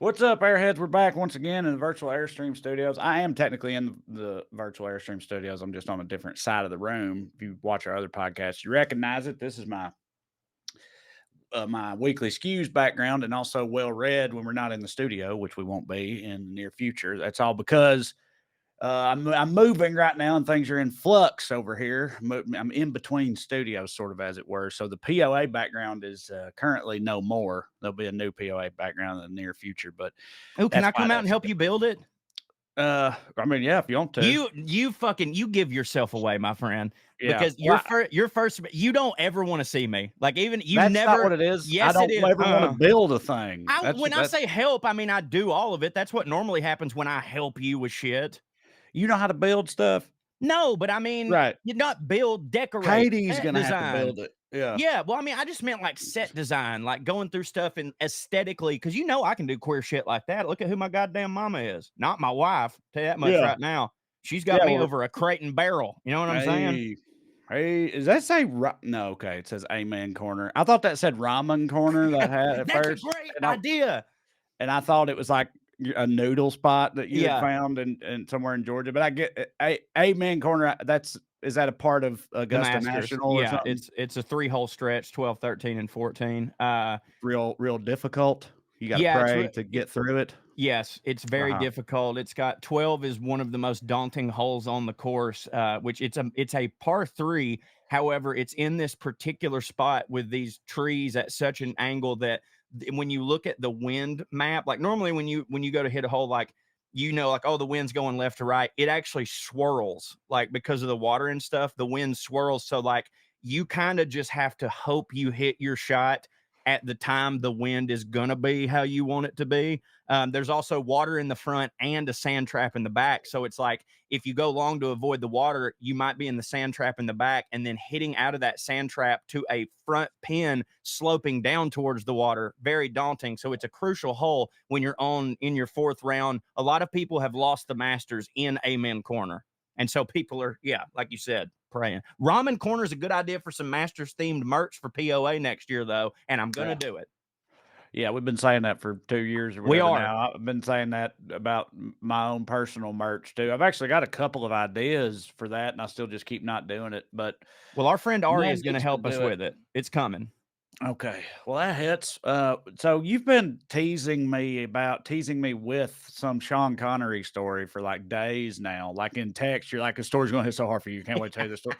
What's up, Airheads? We're back once again in the virtual Airstream studios. I am technically in the virtual Airstream studios. I'm just on a different side of the room. If you watch our other podcasts, you recognize it. This is my weekly skews background, and also well read when we're not in the studio, which we won't be in the near future. That's all because I'm moving right now, and things are in flux over here. I'm in between studios, sort of as it were. So the POA background is currently no more. There'll be a new POA background in the near future, but Oh, can that's I why come out and that's. help you build it? I mean, yeah, if you want to. You give yourself away, my friend, Yeah. because your first you don't ever want to see me. Like even you That's not never. what it is. I Yes, it don't is. ever want to build a thing. When I say help, I mean I do all of it. That's what normally happens when I help you with shit. You know how to build stuff, No, but I mean right? you not build, decorate, Katie's set gonna have to design. build it. Yeah. Yeah, well, I mean, I just meant like set design, like going through stuff and aesthetically, because I can do queer shit like that. Look at who my goddamn mama is. Not my wife. Tell you that much Yeah. right now. She's got Yeah. me over a crate and barrel. You know what I'm saying? Hey, hey, does that say no? Okay, it says Amen Corner. I thought that said Ramen Corner that had at That's a first, great and idea. I thought it was like a noodle spot that you had Yeah, found in somewhere in Georgia. But I get Amen Corner. Is that a part of the Augusta Masters. National or Yeah, something? it's a 3-hole stretch, 12, 13, and 14. Real difficult. You got to Yeah, pray to get through it. yes, it's very Uh-huh. difficult. It's got 12 is one of the most daunting holes on the course, which it's a par 3. However, it's in this particular spot with these trees at such an angle that when you look at the wind map, like normally when you go to hit a hole, like like, oh, the wind's going left to right, it actually swirls, like because of the water and stuff, the wind swirls. So like you kind of just have to hope you hit your shot at the time the wind is gonna be how you want it to be. There's also water in the front and a sand trap in the back. So it's like if you go long to avoid the water, you might be in the sand trap in the back and then hitting out of that sand trap to a front pin sloping down towards the water. Very daunting. So it's a crucial hole when you're on in your fourth round. A lot of people have lost the Masters in Amen Corner. And so people are, yeah, like you said, praying. Ramen Corner is a good idea for some Masters themed merch for POA next year, though, and I'm gonna Yeah. do it. Yeah, we've been saying that for 2 years or We whatever are. now. I've been saying that about my own personal merch too. I've actually got a couple of ideas for that, and I still just keep not doing it, but Well, our friend Ari none is gonna gets to help us do it. with it. It's coming. Okay. Well, that hits. So you've been teasing me with some Sean Connery story for like days now. Like in text, you're like, the story's gonna hit so hard for you. Can't wait to tell you the story.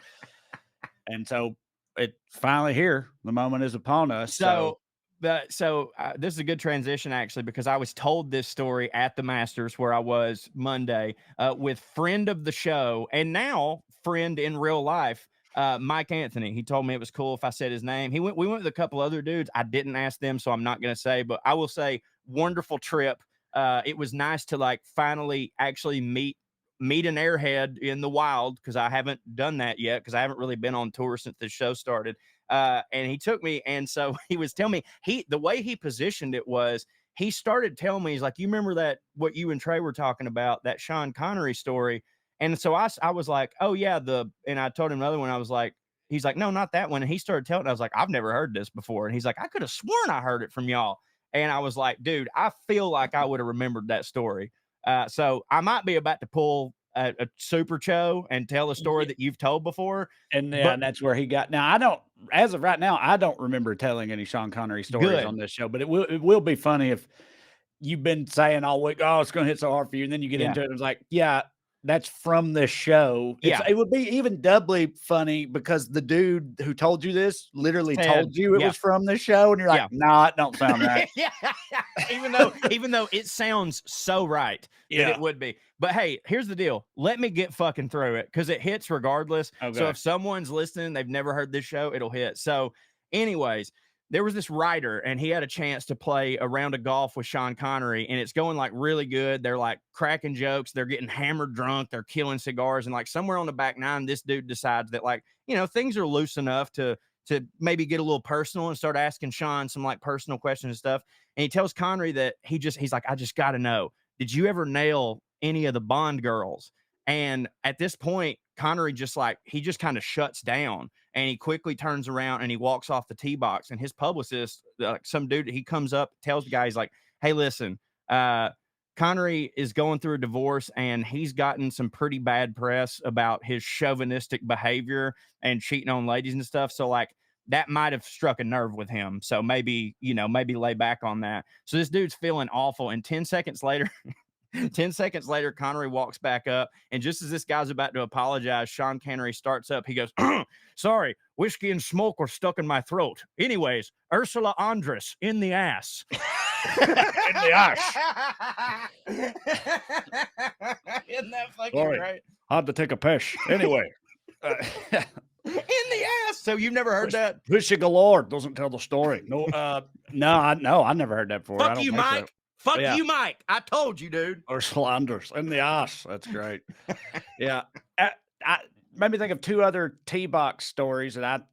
And so it's finally here. The moment is upon us. So This is a good transition actually because I was told this story at the Masters where I was Monday with friend of the show and now friend in real life, Mike Anthony. He told me it was cool if I said his name. We went with a couple other dudes. I didn't ask them, so I'm not going to say, but I will say wonderful trip. It was nice to like finally actually meet an airhead in the wild because I haven't done that yet because I haven't really been on tour since the show started. And he took me, and so he was telling me the way he positioned it was he started telling me, he's like, you remember that what you and Trey were talking about, that Sean Connery story? And so I was like, oh yeah, and I told him another one. I was like, he's like, no, not that one. And he started telling, I was like, I've never heard this before. And he's like, I could have sworn I heard it from y'all. And I was like, dude, I feel like I would have remembered that story. So I might be about to pull a super show and tell a story yeah, that you've told before, and but that's where he got. Now I don't, as of right now, I don't remember telling any Sean Connery stories on good. this show. But it will be funny if you've been saying all week, oh, it's going to hit so hard for you, and then you get Yeah. into it, and it's like, yeah, that's from this show. Yeah. It would be even doubly funny because the dude who told you this literally Said, told you it yeah. was from this show, and you're like, Yeah. nah, it don't sound right. Yeah. Even though it sounds so right that Yeah. it would be. But hey, here's the deal. Let me get fucking through it because it hits regardless. So Okay. if someone's listening, they've never heard this show, it'll hit. So, anyways, there was this writer and he had a chance to play a round of golf with Sean Connery, and it's going like really good. They're like cracking jokes, they're getting hammered drunk, they're killing cigars, and like somewhere on the back nine, this dude decides that like, things are loose enough to maybe get a little personal and start asking Sean some like personal questions and stuff. And he tells Connery that he's like, I just got to know, did you ever nail any of the Bond girls? And at this point, Connery just kind of shuts down and he quickly turns around and he walks off the tee box. And his publicist, some dude, he comes up, tells the guy, he's like, hey, listen, Connery is going through a divorce, and he's gotten some pretty bad press about his chauvinistic behavior and cheating on ladies and stuff. So like that might have struck a nerve with him. So maybe, maybe lay back on that. So this dude's feeling awful. And 10 seconds later, 10 seconds later, Connery walks back up. And just as this guy's about to apologize, Sean Connery starts up. He goes, sorry, whiskey and smoke were stuck in my throat. Anyways, Ursula Andress in the ass. In the ass. Isn't that fucking Sorry. great? I had to take a piss. Anyway. In the ass. So you've never heard that? Pussy galore doesn't tell the story. No, I never heard that before. Fuck you, Mike. So. Fuck you, Mike. I told you, dude. Or slanders in the ass. That's great. Yeah. I made me think of two other T-box stories that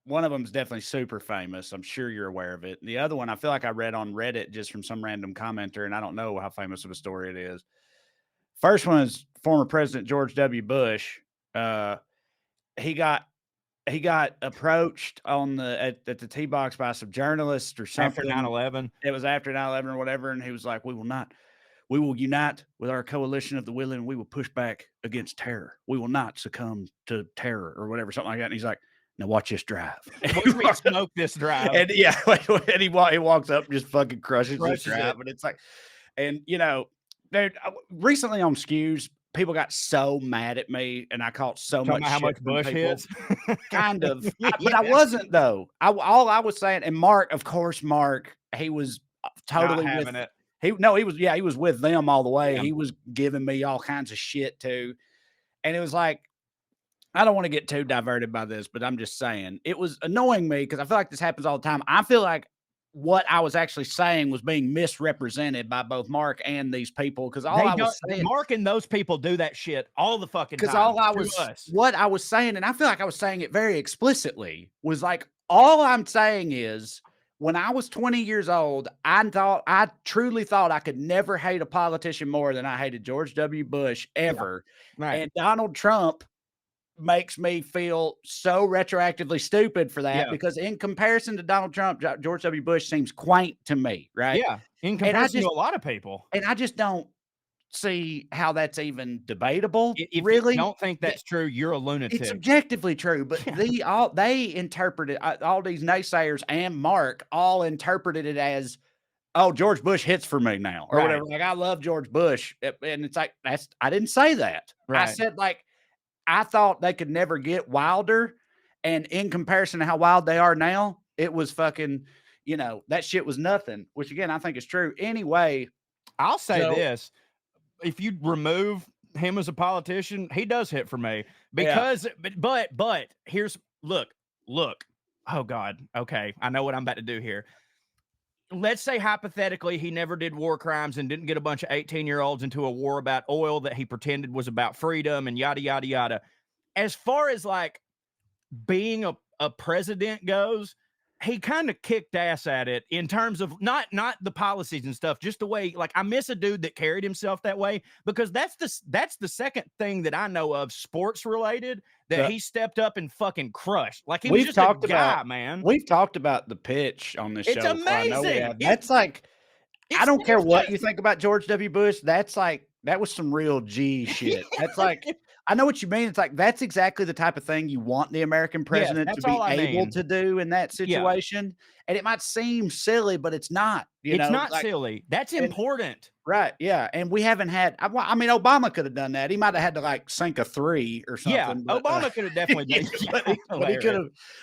one of them is definitely super famous. I'm sure you're aware of it. The other one, I feel like I read on Reddit just from some random commenter, and I don't know how famous of a story it is. First one is former President George W. Bush. He got approached at the T-box by some journalists or something. After 9/11. It was after 9/11 or whatever, and he was like, we will unite with our coalition of the willing, and we will push back against terror. We will not succumb to terror or whatever, something like that. And he's like, now watch this drive. Smoke this drive. And yeah, and he walks up and just fucking crushes this drive. And it's like, and dude, recently on Skews, people got so mad at me, and I caught so much shit how much Bush hits. Kind of, but I wasn't though. All I was saying, and Mark, of course, he was totally not with having it. he was with them all the way. Yeah. He was giving me all kinds of shit too, and it was like, I don't want to get too diverted by this, but I'm just saying it was annoying me because I feel like this happens all the time. I feel like what I was actually saying was being misrepresented by both Mark and these people, because Mark and those people do that shit all the fucking time. Because what I was saying, and I feel like I was saying it very explicitly, was like, all I'm saying is, when I was 20 years old, I truly thought I could never hate a politician more than I hated George W. Bush ever. Yeah. Right. And Donald Trump makes me feel so retroactively stupid for that, because in comparison to Donald Trump, George W. Bush seems quaint to me, right? Yeah, in comparison to a lot of people. And I just don't see how that's even debatable. If really, you don't think that's true, you're a lunatic. It's objectively true, but they interpreted, all these naysayers and Mark all interpreted it as, oh, George Bush hits for me now, or whatever. Like, I love George Bush, and it's like, I didn't say that. Right. I said, like, I thought they could never get wilder, and in comparison to how wild they are now, it was fucking, that shit was nothing, which again, I think is true. Anyway, I'll say this. If you remove him as a politician, he does hit for me, because, but here's, look. Oh God. Okay. I know what I'm about to do here. Let's say hypothetically he never did war crimes and didn't get a bunch of 18-year-olds into a war about oil that he pretended was about freedom and yada, yada, yada. As far as like being a president goes, he kind of kicked ass at it in terms of not the policies and stuff, just the way, like, I miss a dude that carried himself that way, because that's the second thing that I know of sports related that he stepped up and fucking crushed. Like, he was just a guy, man. We've talked about the pitch on this show. It's amazing. That's like, I don't care what you think about George W. Bush. That's like, that was some real G shit. That's like, I know what you mean. It's like, that's exactly the type of thing you want the American president to be able to do in that situation. Yeah. And it might seem silly, but it's not. It's not silly. That's important. Right. Yeah. And we haven't had, I mean, Obama could have done that. He might have had to like sink a 3 or something. Yeah, but, Obama could have definitely done that.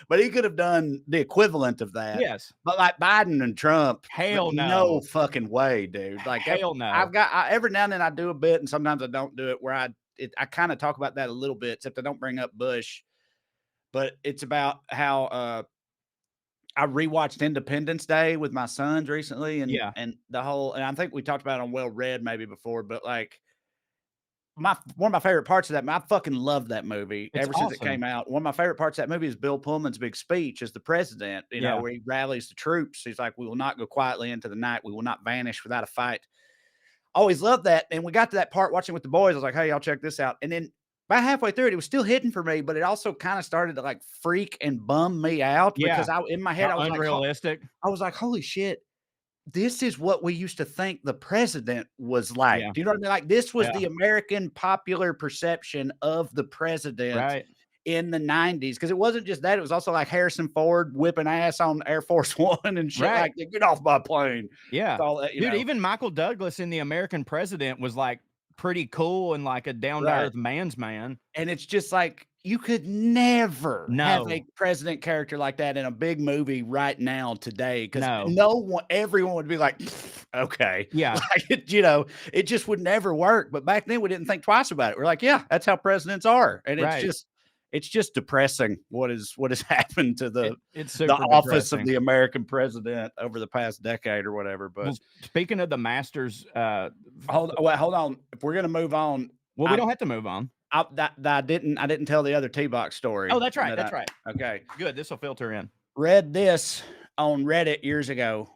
But he could have done the equivalent of that. Yes. But like Biden and Trump, hell no. No fucking way, dude. Like, hell no. Every now and then I do a bit, and sometimes I don't do it, where I kind of talk about that a little bit, except I don't bring up Bush. But it's about how I rewatched Independence Day with my sons recently, and the whole, and I think we talked about it on Well Read maybe before, but like one of my favorite parts of that, I fucking loved that movie since it came out. One of my favorite parts of that movie is Bill Pullman's big speech as the president, where he rallies the troops. He's like, "We will not go quietly into the night. We will not vanish without a fight." Always loved that. And we got to that part watching with the boys. I was like, "Hey, y'all check this out." And then about halfway through it was still hitting for me, but it also kind of started to like freak and bum me out, because in my head, I was unrealistic. I was like, holy shit. this is what we used to think the president was like. Yeah. Do you know what I mean? Like, this was Yeah. the American popular perception of the president Right. in the 90s, because it wasn't just that, it was also like Harrison Ford whipping ass on Air Force One and shit Right. like, "Get off my plane." Yeah. It's all that, Dude, even Michael Douglas in The American President was, like, pretty cool and, like, a down to right. earth man's man. And it's just like, you could never have a No. president character like that in a big movie right now today, because No. no one everyone would be like, "Okay." Yeah. Like, it just would never work, but back then, we didn't think twice about it. We're like, "Yeah, that's how presidents are," and Right. it's just depressing what has happened to It's the super office of depressing. the American president over the past decade or whatever, Well, but speaking of the Masters, hold on. If we're gonna move on, well, we I don't have to move on. I didn't tell the other T-box story Oh, that's right, that that's right. okay. Good, this'll filter in. Read this on Reddit years ago.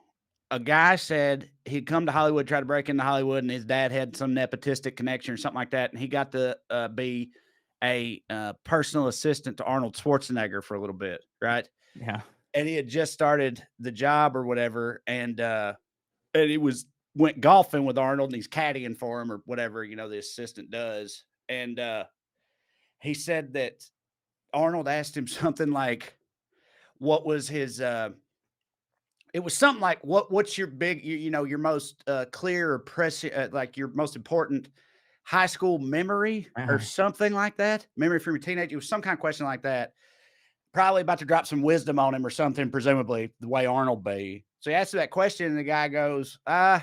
A guy said he'd come to Hollywood, try to break into Hollywood, and his dad had some nepotistic connection or something like that, and he got to be a personal assistant to Arnold Schwarzenegger for a little bit, right? Yeah. And he had just started the job or whatever, and he went golfing with Arnold, and he's caddying for him or whatever, the assistant does. And he said that Arnold asked him something like, what was his it was something like, what's your big, your most clear or like your most important high school memory or Uh-huh. something like that, memory from your teenage. It was some kind of question like that, probably about to drop some wisdom on him or something, presumably the way Arnold be. So he asked that question, and the guy goes, I'm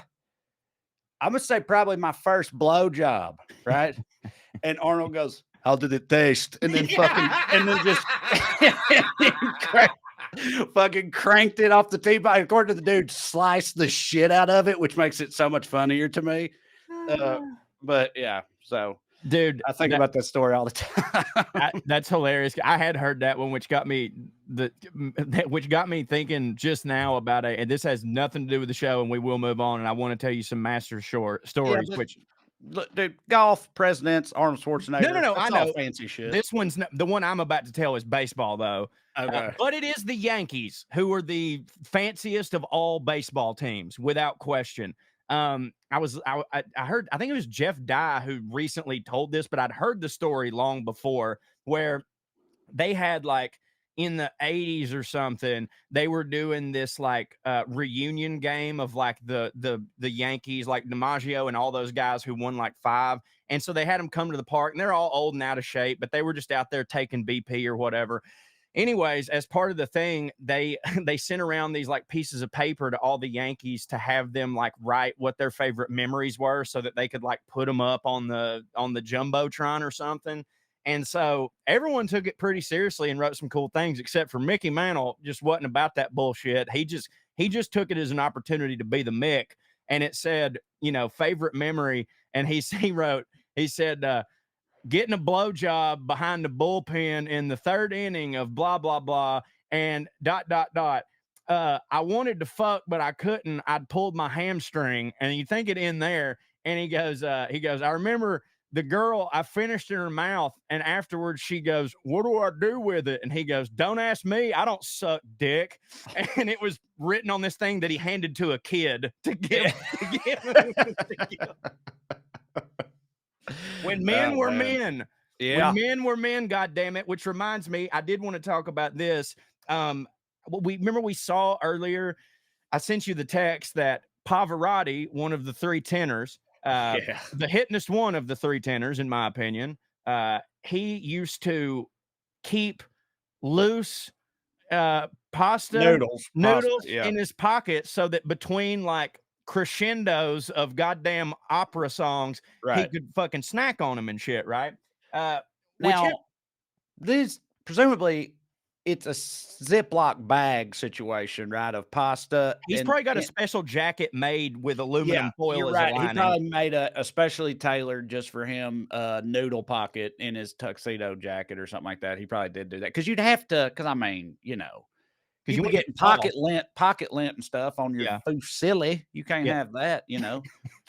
gonna say probably my first blow job, right? And Arnold goes, "How did it taste?" And then just fucking cranked it off the tee-box. According to the dude, sliced the shit out of it, which makes it so much funnier to me. But yeah, so Dude, I think about that story all the time. that's hilarious. I had heard that one, which got me thinking just now about it. And this has nothing to do with the show, and we will move on. And I want to tell you some master short stories, Yeah, which look, dude, golf, presidents, Arnold Schwarzenegger. no, That's I all know fancy shit. this one's the one I'm about to tell is baseball, though. Okay. But it is the Yankees, who are the fanciest of all baseball teams, without question. I heard, I think it was Jeff Dye who recently told this, but I'd heard the story long before, where they had, like, in the 80s or something, they were doing this like reunion game of like the Yankees, like DiMaggio and all those guys who won like 5. And so they had them come to the park, and they're all old and out of shape, but they were just out there taking BP or whatever. Anyways, as part of the thing, they they sent around these like pieces of paper to all the Yankees to have them like write what their favorite memories were, so that they could like put them up on the jumbotron or something. And so everyone took it pretty seriously and wrote some cool things, except for Mickey Mantle. Just wasn't about that bullshit. He just took it as an opportunity to be the Mick. And it said, favorite memory. And he said, getting a blowjob behind the bullpen in the 3rd inning of blah, blah, blah, and ... I wanted to fuck, but I couldn't. I'd pulled my hamstring. And you think it in there. And he goes, I remember the girl, I finished in her mouth, and afterwards she goes, "What do I do with it?" And he goes, "Don't ask me. I don't suck dick." And it was written on this thing that he handed to a kid to give. When men were men. Yeah. When men were men, God damn it. Which reminds me, I did want to talk about this. We saw earlier, I sent you the text that Pavarotti, one of the 3 tenors, the hittingest one of the 3 tenors, in my opinion, he used to keep loose noodles in his pocket, so that between like crescendos of goddamn opera songs, he could fucking snack on them and shit, right? Now, this presumably it's a Ziploc bag situation, right? Of pasta. He's probably got a special jacket made with aluminum foil as a lining. He probably made a specially tailored just for him noodle pocket in his tuxedo jacket or something like that. He probably did do that, because you'd have to. Because I mean, because you you be getting pocket lint and stuff on your fusilli. You can't have that,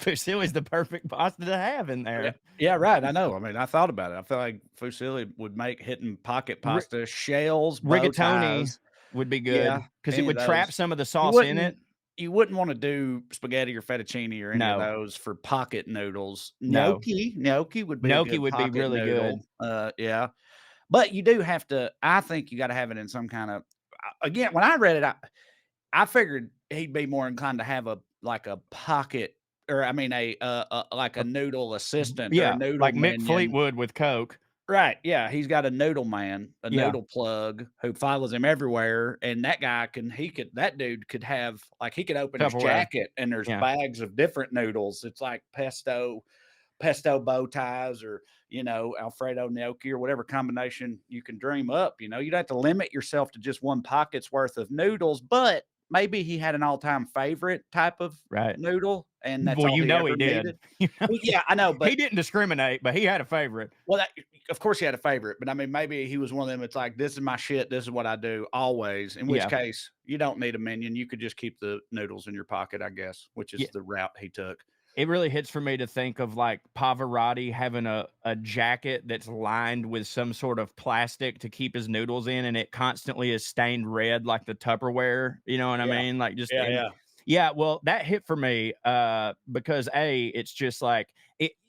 Fusilli is the perfect pasta to have in there. Yeah, right. I know. I mean, I thought about it. I feel like fusilli would make hitting pocket pasta shells, rigatoni would be good, because it would trap some of the sauce in it. you wouldn't want to do spaghetti or fettuccine or any of No, those for pocket noodles. no. Gnocchi would be a Gnocchi good would be pocket really good. noodle. Yeah. But you do have to I think you gotta have it in some kind of again, when I read it, I figured he'd be more inclined to have a like a pocket or I mean like a Uh, noodle assistant or a yeah, noodle like Mick minion. Fleetwood with Coke. Right, yeah, he's got a noodle man, a Yeah, noodle plug who follows him everywhere, and that guy that dude could have like, he could open his Tupperware. jacket and there's Yeah. bags of different noodles. It's like pesto bow ties or, Alfredo gnocchi or whatever combination you can dream up, you don't have to limit yourself to just one pocket's worth of noodles, but maybe he had an all-time favorite type of Right. noodle, and that's Well, all you he know he ever did. needed. You know Well, yeah, I know, he but didn't discriminate, but he had a favorite. well, of course he had a favorite, but I mean, maybe he was one of them. It's like, this is my shit. This is what I do always. In which Yeah. case, you don't need a minion. You could just keep the noodles in your pocket, I guess, which Yeah. is the route he took. It really hits for me to think of, like, Pavarotti having a jacket that's lined with some sort of plastic to keep his noodles in, and it constantly is stained red like the Tupperware, you know what I Yeah, mean? Like, just yeah, and yeah, yeah, well, that hit for me, because, it's just like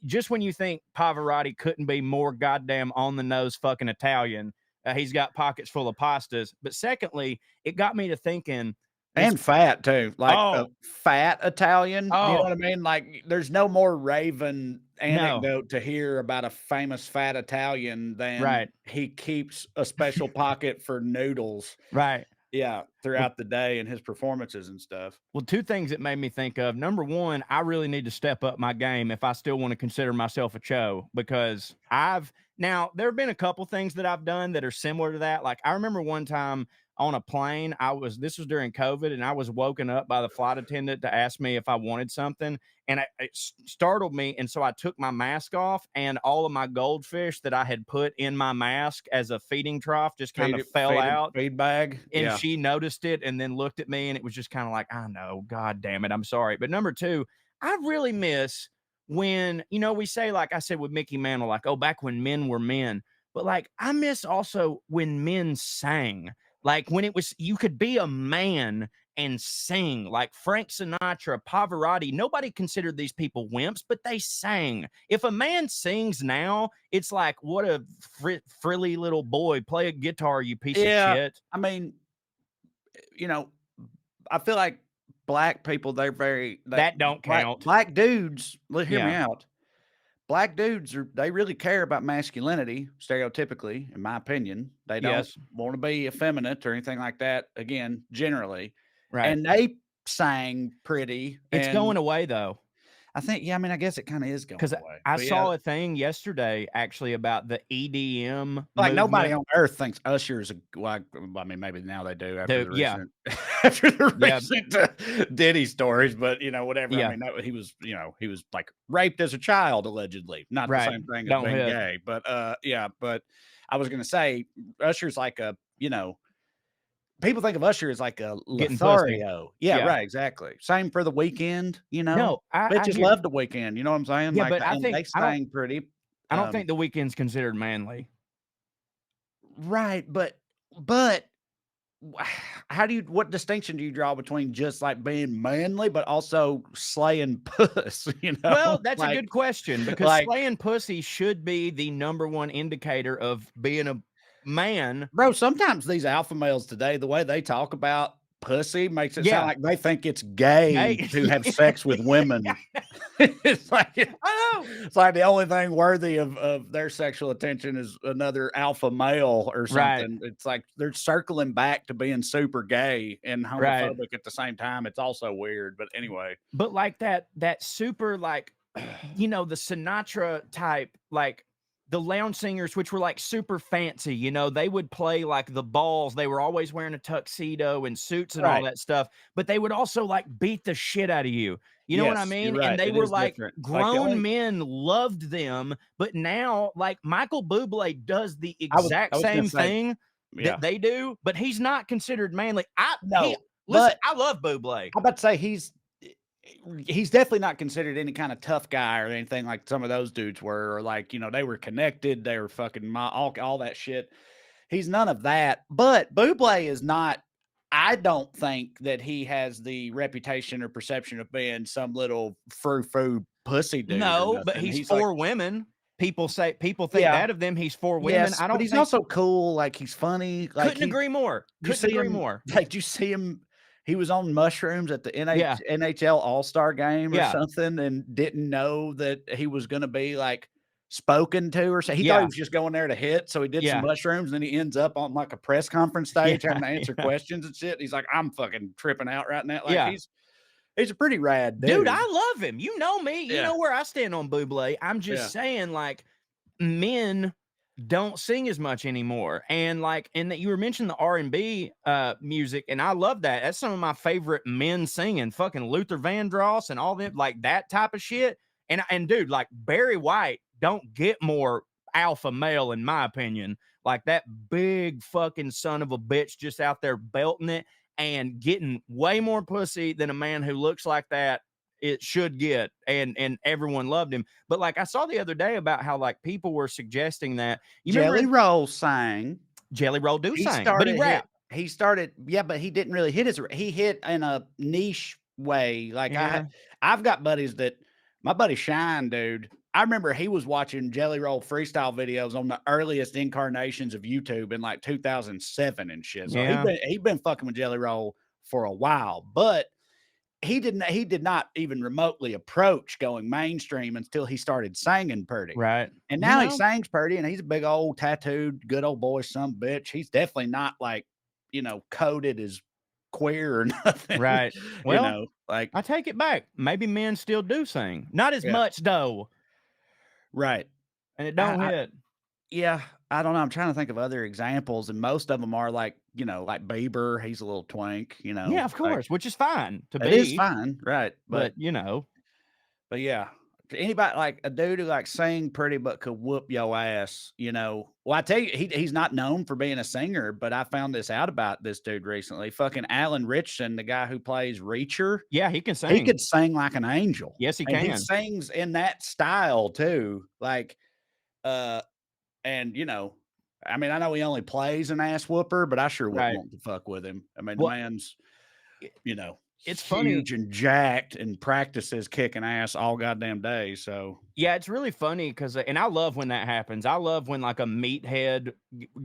just when you think Pavarotti couldn't be more goddamn on the nose fucking Italian, he's got pockets full of pastas, but secondly, it got me to thinking this and fat too, like a Oh, fat Italian. You know oh, what I mean? Like, there's no more Raven no, anecdote to hear about a famous fat Italian than right, he keeps a special pocket for noodles. right. Yeah, Well, throughout the day and his performances and stuff. Well, 2 things it made me think of. Number 1, I really need to step up my game if I still wanna consider myself a cho, because there have been a couple things that I've done that are similar to that. Like, I remember one time on a plane, this was during COVID, and I was woken up by the flight attendant to ask me if I wanted something, and it startled me, and so I took my mask off, and all of my goldfish that I had put in my mask as a feeding trough just kind of fell out. Feed bag. And Yeah. she noticed it and then looked at me, and it was just kinda like, "I know, god damn it, I'm sorry." But number 2, I really miss when, we say, like I said with Mickey Mantle, like, "Oh, back when men were men." But, like, I miss also when men sang. Like, when it was you could be a man and sing, like Frank Sinatra, Pavarotti. Nobody considered these people wimps, but they sang. If a man sings now, it's like, "What a frilly little boy. Play a guitar, you piece of Yeah. shit." I mean, you know, I feel like black people, they're very that That don't count. black dudes, hear me Yeah. out. Black dudes they really care about masculinity, stereotypically, in my opinion. They don't Yes. want to be effeminate or anything like that, again, generally. Right. And they sang pretty. It's And going away though. I think, yeah, I mean, I guess it kind of is going 'Cause away. I But yeah, saw a thing yesterday actually about the EDM like, nobody movement. on earth thinks Usher is a like, I mean, maybe now they do after The the Yeah, recent after the yeah, recent, Diddy stories, but, whatever. I yeah, mean, he was, like, raped as a child, allegedly. Not the right. same thing as Don't being hit. gay, but, yeah, but I was gonna say, Usher's like people think of Usher as like a Getting pussy. Lothario. Yeah, Yeah. right, exactly. Same for The Weeknd, No, I bitches hear love The Weeknd, you know what I'm saying? yeah, Like, but and they sang pretty, I don't um think the weekend's considered manly. right, but how do you what distinction do you draw between just, like, being manly, but also slaying puss, you know? Well, that's a good question because Like, slaying pussy should be the number 1 indicator of being a man. bro, sometimes these alpha males today, the way they talk about pussy makes it sound Yeah. like they think it's gay Hey. to have sex with women. It's like I know. it's like the only thing worthy of their sexual attention is another alpha male or Right, something. It's like they're circling back to being super gay and right. homophobic at the same time. It's also weird, but anyway. But like that super like, the Sinatra type, like the lounge singers, which were like super fancy, they would play like the balls. They were always wearing a tuxedo and suits and all Right. that stuff, but they would also like beat the shit out of you. You know what I Yes, you're mean? And right. they It were is like different. Like the grown only men loved them, but now like Michael Bublé does the I exact was gonna same say, thing that yeah. they do, but he's not considered manly. No, Listen, but I love Bublé. I'm about to say he's definitely not considered any kind of tough guy or anything like some of those dudes were, or like, they were connected, they were fucking all that shit. He's none of that. But Buble is not. I don't think that he has the reputation or perception of being some little frou-frou pussy dude or No, but nothing. he's He's like, for women. People think yeah, that of them. He's for women. yes, I but don't he's think also cool. Like he's funny. Like couldn't agree more. you Couldn't see agree him, more. like you see him. He was on mushrooms at the Yeah. NHL All-Star game or Yeah. something, and didn't know that he was going to be like spoken to or so. He thought he Yeah. was just going there to hit. So he did some Yeah. mushrooms, and then he ends up on like a press conference stage Yeah. having to answer Yeah. questions and shit. He's like, I'm fucking tripping out right now. Like Yeah. he's a pretty rad Dude, dude. I love him. You know me. You Yeah. know where I stand on Buble. I'm Yeah. just saying, like, men don't sing as much anymore. And like, and that you were mentioning the R&B music, and I love that. That's some of my favorite men singing, fucking Luther Vandross and all them, like that type of shit. And dude, like Barry White don't get more alpha male in my opinion. Like that big fucking son of a bitch just out there belting it and getting way more pussy than a man who looks like that it should get, and everyone loved him. But like I saw the other day about how like people were suggesting that you remember Jelly Roll sang. Jelly Roll do He sang, but he started hit rap. he started yeah, but he didn't really hit his he hit in a niche way. Like Yeah, I've got buddies that my buddy Shine, dude. I remember he was watching Jelly Roll freestyle videos on the earliest incarnations of YouTube in like 2007 and shit. So yeah, he been fucking with Jelly Roll for a while, but he did not even remotely approach going mainstream until he started singing pretty. right. And You now he know, sings pretty, and he's a big old tattooed good old boy some bitch. He's definitely not like, coded as queer or nothing, right. Well, like I take it back. Maybe men still do sing, not as yeah, much though, right. and it don't I hit. yeah, I don't know. I'm trying to think of other examples, and most of them are like, like Bieber, he's a little twink, Yeah, of like course, which is fine to it is be, fine, right? but you know, But yeah, to anybody like a dude who like sing pretty but could whoop your ass, Well, I tell you, he's not known for being a singer, but I found this out about this dude recently. Fucking Alan Richardson, the guy who plays Reacher, yeah, he can he sing. could sing like an angel. Yes, he And he can. sings in that style too. Like, uh, and I mean, I know he only plays an ass whooper, but I sure wouldn't Right. want to fuck with him. I mean, the Well, man's, you know, it's funny. huge and jacked and practices kicking ass all goddamn day. So Yeah, it's really funny because, and I love when that happens. I love when like a meathead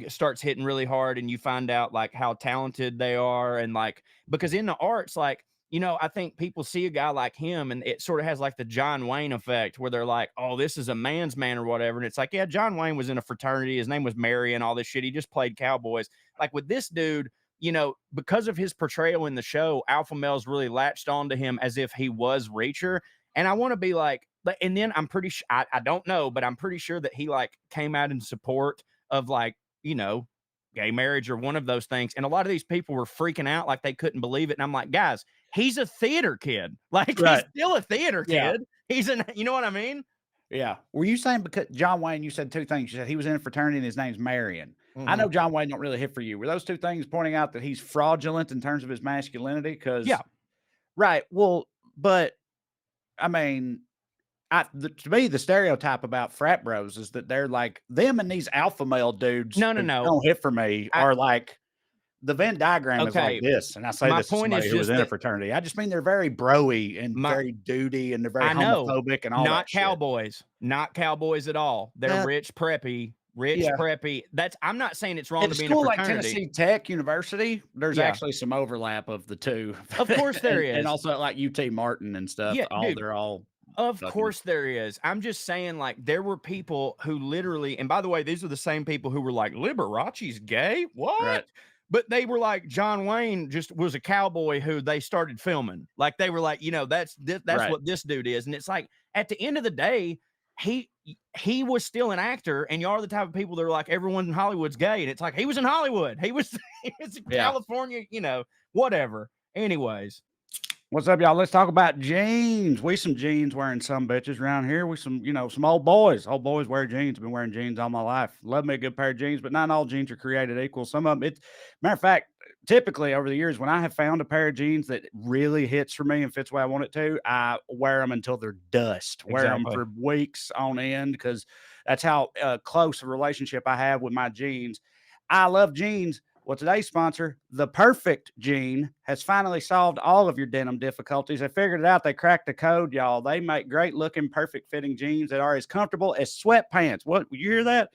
starts hitting really hard, and you find out like how talented they are, and like because in the arts, like I think people see a guy like him, and it sort of has like the John Wayne effect, where they're like, "Oh, this is a man's man" or whatever, and it's like, yeah, John Wayne was in a fraternity. His name was Mary, and all this shit. He just played cowboys. Like with this dude. Because of his portrayal in the show, alpha males really latched onto him as if he was Reacher. And I want to be like, and then I'm pretty sure, I don't know, but I'm pretty sure that he like came out in support of like, gay marriage or one of those things. And a lot of these people were freaking out like they couldn't believe it. And I'm like, guys, he's a theater kid. Like he's right. still a theater Yeah. kid. You know what I mean? Yeah. Were you saying because John Wayne, you said two things. You said he was in a fraternity and his name's Marion. I Mhm. know John Wayne don't really hit for you. Were those two things pointing out that he's fraudulent in terms of his masculinity? Yeah. Because, right. Well, but I mean, to me, the stereotype about frat bros is that they're like them and these alpha male dudes No, no, who no. don't hit for me are like the Venn diagram is like Okay. this. And I say My this to point somebody is who was just in a that fraternity. I just mean they're very broy and my, very duty and they're very I know, homophobic and all that not shit. cowboys, not cowboys at all. They're That, rich, preppy, rich, yeah. preppy. I'm not saying it's wrong At to a be in a school like fraternity. Tennessee Tech University, there's Yeah, actually some overlap of the two. of course there And is. also at like UT Martin and stuff. Yeah, dude, They're all of fucking course there is. I'm just saying, like, there were people who literally, and by the way, these are the same people who were like, Liberace's gay? What? right. But they were like, John Wayne just was a cowboy who they started filming. Like they were like, that's Right. what this dude is. And it's like at the end of the day, he he was still an actor, and y'all are the type of people that are like, everyone in Hollywood's gay. And it's like he was in Hollywood. He was he was in Yeah. California, whatever. Anyways. What's up, y'all? Let's talk about jeans. We some jeans wearing some bitches around here. We some, some old boys. Old boys wear jeans. Been wearing jeans all my life. Love me a good pair of jeans, but not all jeans are created equal. Some of them, matter of fact, typically over the years, when I have found a pair of jeans that really hits for me and fits the way I want it to, I wear them until they're dust. Wear them Exactly. for weeks on end because that's how close a relationship I have with my jeans. I love jeans, Well, today's sponsor, The Perfect Jean, has finally solved all of your denim difficulties. They figured it out. They cracked the code, y'all. They make great looking, perfect fitting jeans that are as comfortable as sweatpants. What, you hear that?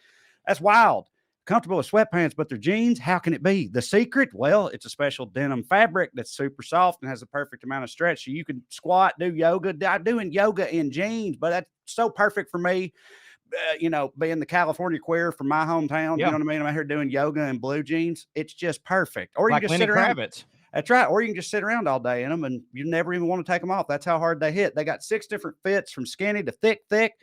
That's wild. Comfortable as sweatpants, but they're jeans. How can it be? The secret? Well, it's a special denim fabric that's super soft and has the perfect amount of stretch. So you can squat, do yoga. I'm doing yoga in jeans, but that's so perfect for me. Being the California queer from my hometown, you know Yeah, what I mean? I'm out here doing yoga in blue jeans. It's just perfect. Or you can like just Lenny sit around. Kravitz. That's right. Or you can just sit around all day in them and you never even want to take them off. That's how hard they hit. They got 6 different fits from skinny to thick, thick.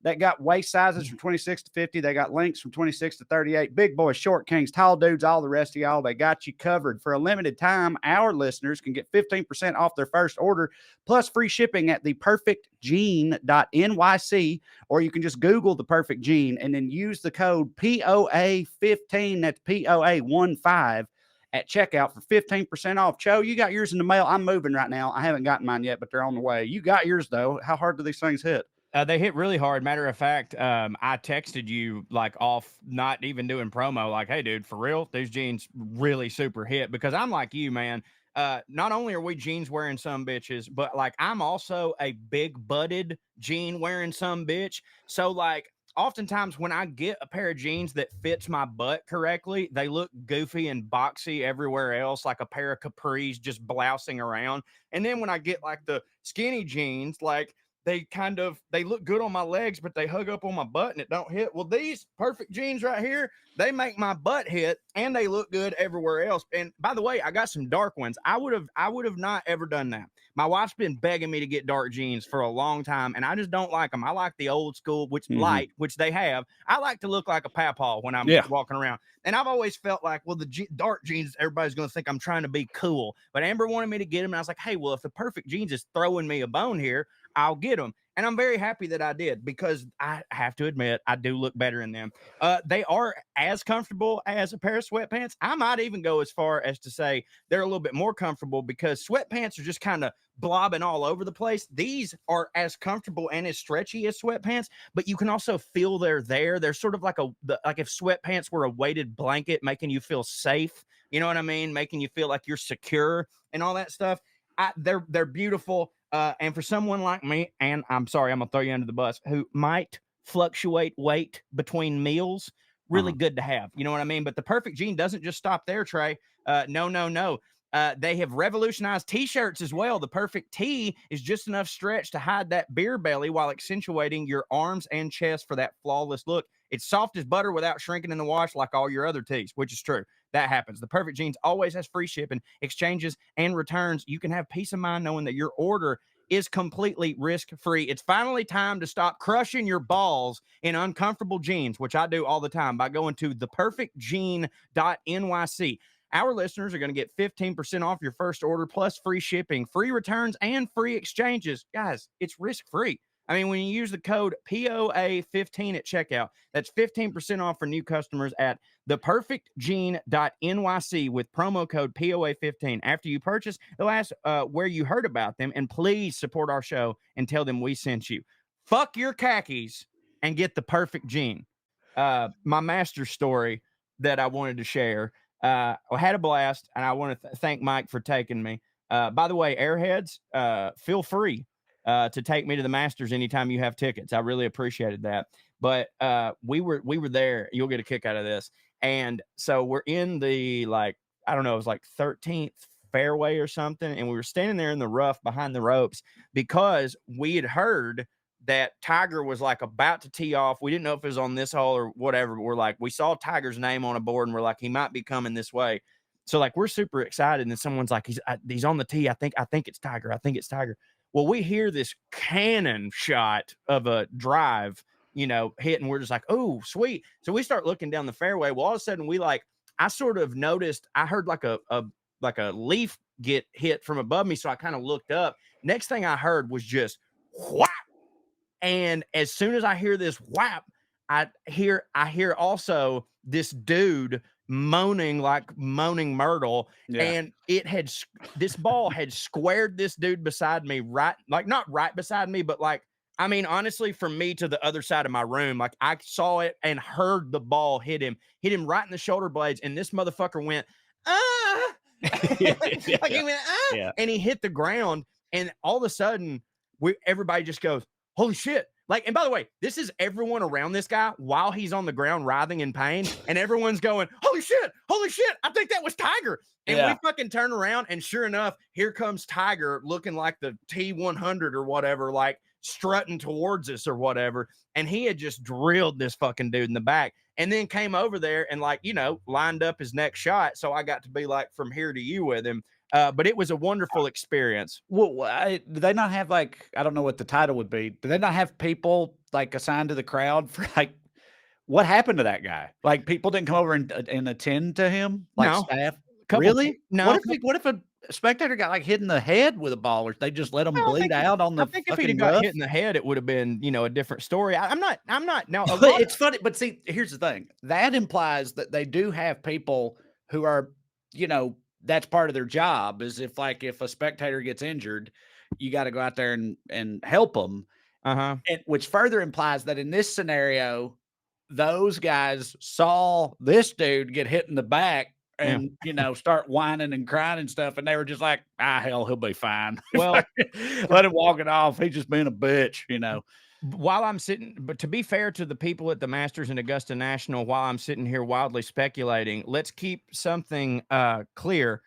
They got waist sizes from 26 to 50. They got lengths from 26 to 38. Big boys, short kings, tall dudes, all the rest of y'all. They got you covered. For a limited time, our listeners can get 15% off their first order plus free shipping at theperfectjean.nyc, or you can just Google the perfect jean and then use the code POA15. That's POA15 at checkout for 15% off. Cho, you got yours in the mail. I'm moving right now. I haven't gotten mine yet, but they're on the way. You got yours though. How hard do these things hit? They hit really hard. Matter of fact, I texted you like off, not even doing promo, like, hey, dude, for real, these jeans really super hit because I'm like you, man. Not only are we jeans wearing some bitches, but like I'm also a big butted jean wearing some bitch. So, like, oftentimes when I get a pair of jeans that fits my butt correctly, they look goofy and boxy everywhere else, like a pair of capris just blousing around. And then when I get like the skinny jeans, like, they look good on my legs, but they hug up on my butt and it don't hit. Well, these perfect jeans right here, they make my butt hit and they look good everywhere else. And by the way, I got some dark ones. I would have not ever done that. My wife's been begging me to get dark jeans for a long time, and I just don't like them. I like the old school, which Mm-hmm. light, which they have. I like to look like a papaw when I'm Yeah. walking around. And I've always felt like, well, dark jeans, everybody's going to think I'm trying to be cool. But Amber wanted me to get them, and I was like, hey, well, if the perfect jeans is throwing me a bone here, I'll get them. And I'm very happy that I did because I have to admit, I do look better in them. They are as comfortable as a pair of sweatpants. I might even go as far as to say they're a little bit more comfortable because sweatpants are just kind of blobbing all over the place. These are as comfortable and as stretchy as sweatpants, but you can also feel they're there. They're sort of like like if sweatpants were a weighted blanket, making you feel safe. You know what I mean? Making you feel like you're secure and all that stuff. They're beautiful. And for someone like me, and I'm sorry, I'm gonna throw you under the bus, who might fluctuate weight between meals, really Uh-huh. good to have. You know what I mean? But the perfect jean doesn't just stop there, Trey. No, no, no. They have revolutionized t-shirts as well. The perfect tee is just enough stretch to hide that beer belly while accentuating your arms and chest for that flawless look. It's soft as butter without shrinking in the wash like all your other tees, which is true. That happens. The perfect jeans always has free shipping, exchanges, and returns. You can have peace of mind knowing that your order is completely risk free. It's finally time to stop crushing your balls in uncomfortable jeans, which I do all the time by going to theperfectjean.nyc. Our listeners are going to get 15% off your first order plus free shipping, free returns, and free exchanges. Guys, it's risk free. I mean, when you use the code POA15 at checkout, that's 15% off for new customers at theperfectjean.nyc with promo code POA15. After you purchase, they'll ask where you heard about them, and please support our show and tell them we sent you. Fuck your khakis and get the perfect jean. My master story that I wanted to share. I had a blast, and I want to thank Mike for taking me. By the way, Airheads, feel free to take me to the Masters anytime you have tickets. I really appreciated that. But we were there. You'll get a kick out of this. And so we're in the like, I don't know, it was like 13th fairway or something. And we were standing there in the rough behind the ropes because we had heard that Tiger was like about to tee off. We didn't know if it was on this hole or whatever. But we're like, we saw Tiger's name on a board and we're like, he might be coming this way. So like we're super excited. And then someone's like, he's on the tee. I think it's Tiger. I think it's Tiger. Well, we hear this cannon shot of a drive, hit, and we're just like, oh, sweet. So we start looking down the fairway. Well, all of a sudden I sort of noticed, I heard like a leaf get hit from above me. So I kind of looked up. Next thing I heard was just whap. And as soon as I hear this whap, I hear also this dude moaning like moaning Myrtle, Yeah. and this ball had squared this dude beside me, right, like not right beside me, but like I mean, honestly, from me to the other side of my room, like I saw it and heard the ball hit him right in the shoulder blades, and this motherfucker went, ah, like Yeah. he went, ah, Yeah. and he hit the ground, and all of a sudden, everybody just goes, holy shit. Like, and by the way, this is everyone around this guy while he's on the ground writhing in pain, and everyone's going, holy shit, I think that was Tiger. And we Yeah. fucking turn around, and sure enough, here comes Tiger looking like the T100 or whatever, like strutting towards us or whatever. And he had just drilled this fucking dude in the back and then came over there and, like, you know, lined up his next shot. So I got to be like from here to you with him. But it was a wonderful experience. Well, do they not have, like, I don't know what the title would be. Do they not have people, like, assigned to the crowd for, like, what happened to that guy? Like, people didn't come over and attend to him, like No, staff? couple, Really? no, What if a spectator got, like, hit in the head with a ball, or they just let him I bleed think out on I the think if he'd have fucking got rough? hit in the head, it would have been, you know, a different story. I'm not now. A But lot. it's funny, but see, here's the thing. That implies that they do have people who are, you know, that's part of their job, is if, like, if a spectator gets injured, you gotta go out there and help them. Uh huh. And which further implies that in this scenario, those guys saw this dude get hit in the back Yeah. and, you know, start whining and crying and stuff, and they were just like, "Ah, hell, he'll be fine. Well, Let him walk it off. He's just being a bitch," you know? while I'm sitting, but to be fair to the people at the Masters and Augusta National, while I'm sitting here wildly speculating, let's keep something clear.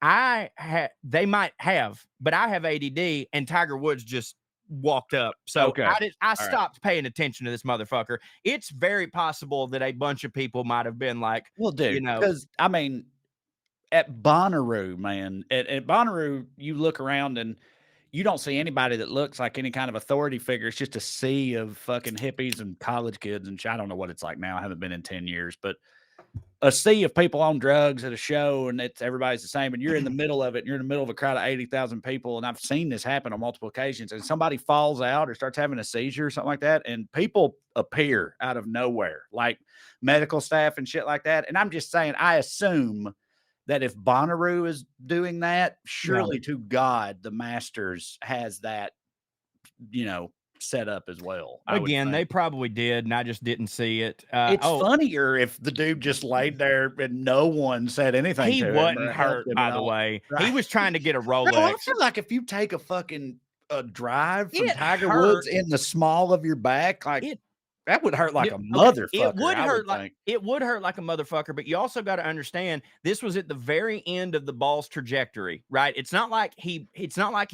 They might have, but I have ADD, and Tiger Woods just walked up. So Okay. I All right. stopped paying attention to this motherfucker. It's very possible that a bunch of people might have been like, Well, you dude, know, because I mean, at Bonnaroo, man, at Bonnaroo, you look around and you don't see anybody that looks like any kind of authority figure. It's just a sea of fucking hippies and college kids and I don't know what it's like now. I haven't been in 10 years, but a sea of people on drugs at a show, and it's everybody's the same, and you're in the middle of it, and you're in the middle of a crowd of 80,000 people, and I've seen this happen on multiple occasions, and somebody falls out or starts having a seizure or something like that, and people appear out of nowhere, like medical staff and shit like that. And I'm just saying, I assume that if Bonnaroo is doing that, yeah. surely to God, the Masters has that, you know, set up as well, I would Again, they think. probably did, and I just didn't see it. It's Oh, funnier if the dude just laid there and no one said anything he to him wasn't or helped hurt, him at by the all. way. He Right. was trying to get a Bro, I Rolex. feel like if you take a fucking a drive from It Tiger Woods hurt. in the small of your back, like, It that would hurt like a Okay, motherfucker, I would think. it would hurt like a motherfucker, but you also got to understand this was at the very end of the ball's trajectory, right? It's not like he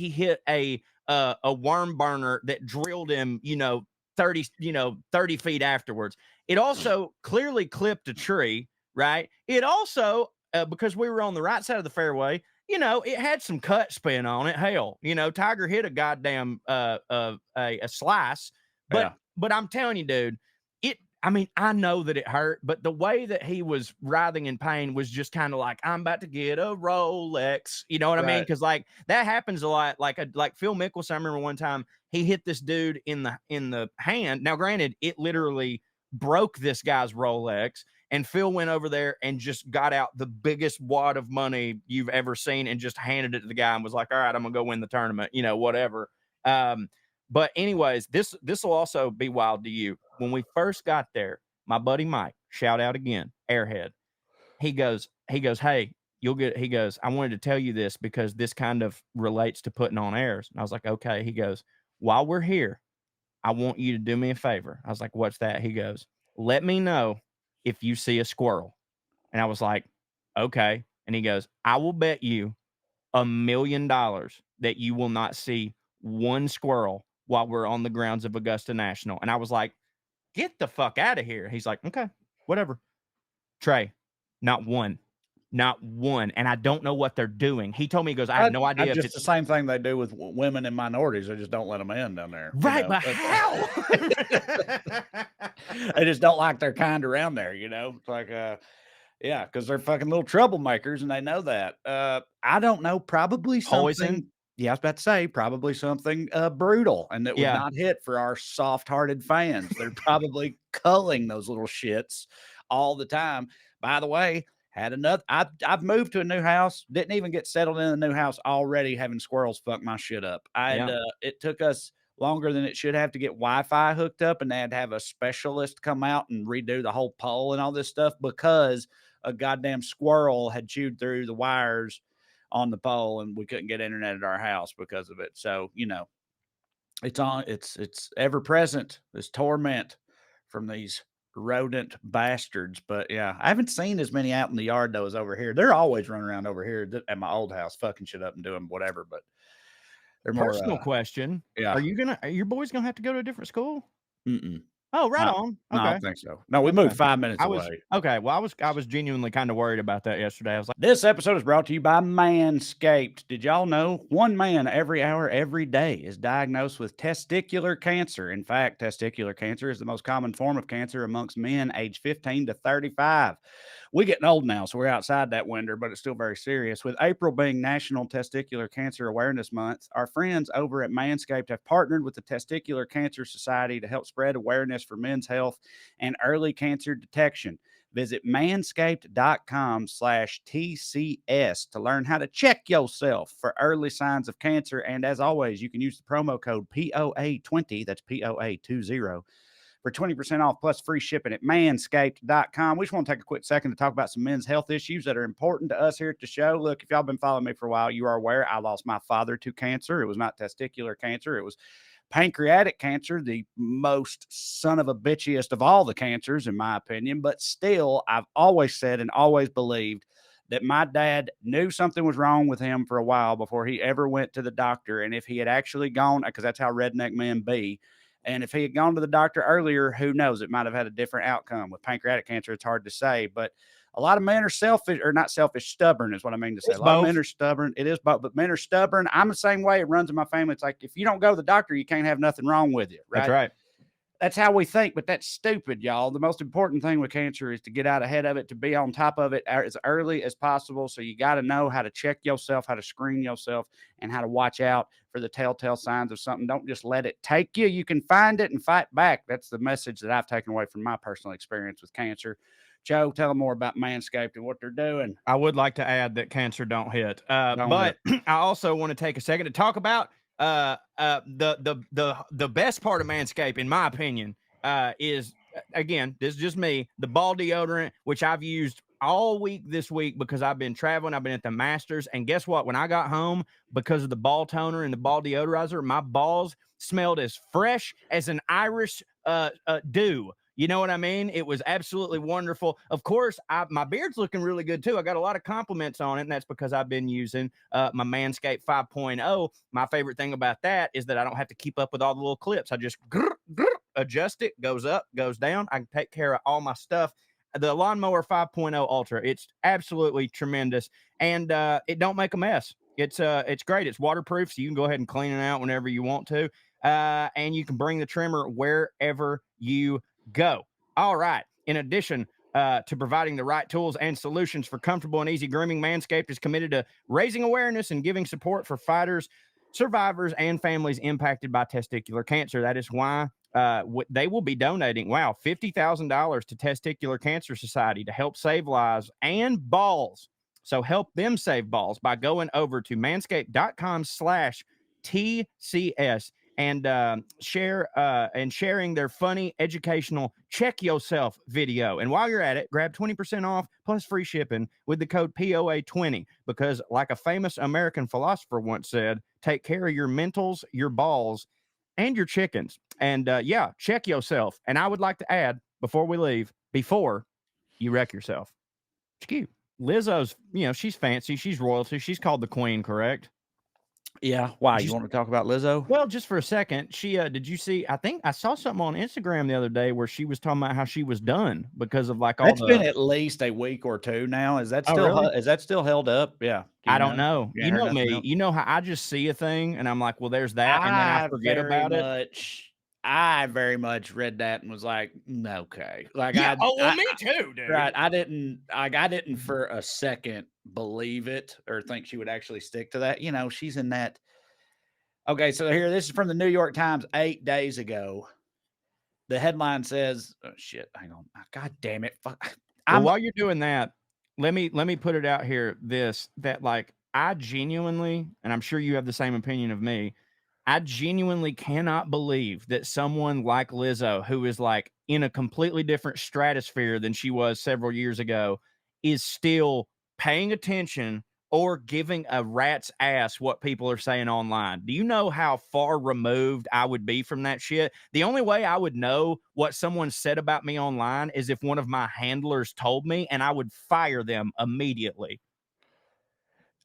hit a worm burner that drilled him, 30 feet afterwards. It also clearly clipped a tree, right? It also because we were on the right side of the fairway, it had some cut spin on it. Hell, Tiger hit a goddamn a slice, but Yeah. but I'm telling you, dude, I mean, I know that it hurt, but the way that he was writhing in pain was just kind of like, I'm about to get a Rolex. You know what I mean? Right. Because like that happens a lot. Like Phil Mickelson, I remember one time he hit this dude in the hand. Now, granted, it literally broke this guy's Rolex. And Phil went over there and just got out the biggest wad of money you've ever seen and just handed it to the guy and was like, all right, I'm gonna go win the tournament, whatever. But anyways, this will also be wild to you. When we first got there, my buddy Mike, shout out again, Airhead. He goes, hey, he goes, I wanted to tell you this because this kind of relates to putting on airs. And I was like, okay. He goes, while we're here, I want you to do me a favor. I was like, what's that? He goes, let me know if you see a squirrel. And I was like, okay. And he goes, I will bet you $1,000,000 that you will not see one squirrel while we're on the grounds of Augusta National. And I was like, get the fuck out of here. He's like, okay, whatever. Trey, not one, not one. And I don't know what they're doing. He told me, he goes, I have no idea if Just it's the same thing they do with women and minorities. They just don't let them in down there. right, but That's how? they just don't like their kind around there, It's like, yeah, because they're fucking little troublemakers and they know that. I don't know, probably Poison. something. Yeah, I was about to say probably something brutal, and that would Yeah. not hit for our soft-hearted fans. They're probably culling those little shits all the time. By the way, had another. I've moved to a new house. Didn't even get settled in the new house already having squirrels fuck my shit up. Yeah. It took us longer than it should have to get Wi-Fi hooked up, and they had to have a specialist come out and redo the whole pole and all this stuff because a goddamn squirrel had chewed through the wires on the pole, and we couldn't get internet at our house because of it. So, it's ever present, this torment from these rodent bastards. But yeah, I haven't seen as many out in the yard though as over here. They're always running around over here at my old house, fucking shit up and doing whatever. But they're more, Personal question: yeah. Are your boys gonna have to go to a different school? Mm-mm. Oh, right No, on. no, I Okay. don't think so. No, we Okay. moved 5 minutes I was away. okay. Well, I was genuinely kind of worried about that yesterday. I was like, This episode is brought to you by Manscaped. Did y'all know one man every hour, every day is diagnosed with testicular cancer? In fact, testicular cancer is the most common form of cancer amongst men aged 15 to 35. We're getting old now, so we're outside that window, but it's still very serious. With April being National Testicular Cancer Awareness Month, our friends over at Manscaped have partnered with the Testicular Cancer Society to help spread awareness for men's health and early cancer detection. Visit manscaped.com/TCS to learn how to check yourself for early signs of cancer. And as always, you can use the promo code POA20, that's POA20, for 20% off plus free shipping at manscaped.com. We just want to take a quick second to talk about some men's health issues that are important to us here at the show. Look, if y'all been following me for a while, you are aware I lost my father to cancer. It was not testicular cancer. It was pancreatic cancer, the most son of a bitchiest of all the cancers, in my opinion. But still, I've always said and always believed that my dad knew something was wrong with him for a while before he ever went to the doctor. And if he had actually gone, because that's how redneck men be, and if he had gone to the doctor earlier, who knows? It might have had a different outcome. With pancreatic cancer, it's hard to say. But a lot of men are selfish, or not selfish, stubborn is what I mean to say. it's A lot of both. men are stubborn. It is both, but men are stubborn. I'm the same way. It runs in my family. It's like, if you don't go to the doctor, you can't have nothing wrong with you, right? That's right. That's how we think, but that's stupid, y'all. The most important thing with cancer is to get out ahead of it, to be on top of it as early as possible. So you got to know how to check yourself, how to screen yourself, and how to watch out for the telltale signs of something. Don't just let it take you. You can find it and fight back. That's the message that I've taken away from my personal experience with cancer. Joe, tell them more about Manscaped and what they're doing. I would like to add that cancer don't hit. But I also want to take a second to talk about the best part of Manscaped, in my opinion, is again, this is just me, the ball deodorant, which I've used all week this week because I've been traveling. I've been at the Masters, and guess what? When I got home, because of the ball toner and the ball deodorizer, my balls smelled as fresh as an Irish dew. You know what I mean? It was absolutely wonderful. Of course, my beard's looking really good too. I got a lot of compliments on it, and that's because I've been using my Manscaped 5.0. My favorite thing about that is that I don't have to keep up with all the little clips. I just adjust it, goes up, goes down. I can take care of all my stuff. The Lawnmower 5.0 Ultra, it's absolutely tremendous, and it don't make a mess. It's great. It's waterproof, so you can go ahead and clean it out whenever you want to, and you can bring the trimmer wherever you go. All right. In addition to providing the right tools and solutions for comfortable and easy grooming, Manscaped is committed to raising awareness and giving support for fighters, survivors, and families impacted by testicular cancer. That is why they will be donating, $50,000 to Testicular Cancer Society to help save lives and balls. So help them save balls by going over to manscaped.com/TCS and sharing their funny educational check yourself video. And while you're at it, grab 20% off plus free shipping with the code POA20, because like a famous American philosopher once said, take care of your mentals, your balls, and your chickens. And check yourself. And I would like to add, before we leave, before you wreck yourself, it's cute. Lizzo's, she's fancy, she's royalty, she's called the queen, correct? Yeah. Why? You want to talk about Lizzo? Well, just for a second, did you see? I think I saw something on Instagram the other day where she was talking about how she was done because of like all That's been at least a week or two now. Is that still really? is that still held up? Yeah. I don't know. You You heard know nothing me. else? You know how I just see a thing and I'm like, well, there's that, and then I forget about it. I very much read that and was like, okay. Like Yeah. Oh, well, me too, dude. right. I didn't for a second believe it or think she would actually stick to that. She's in that. Okay, so here, this is from the New York Times 8 days ago. The headline says, oh, shit, hang on. God damn it. Fuck. Well, while you're doing that, let me put it out here, that like I genuinely, and I'm sure you have the same opinion of me, I genuinely cannot believe that someone like Lizzo, who is like in a completely different stratosphere than she was several years ago, is still paying attention or giving a rat's ass what people are saying online. Do you know how far removed I would be from that shit? The only way I would know what someone said about me online is if one of my handlers told me, and I would fire them immediately.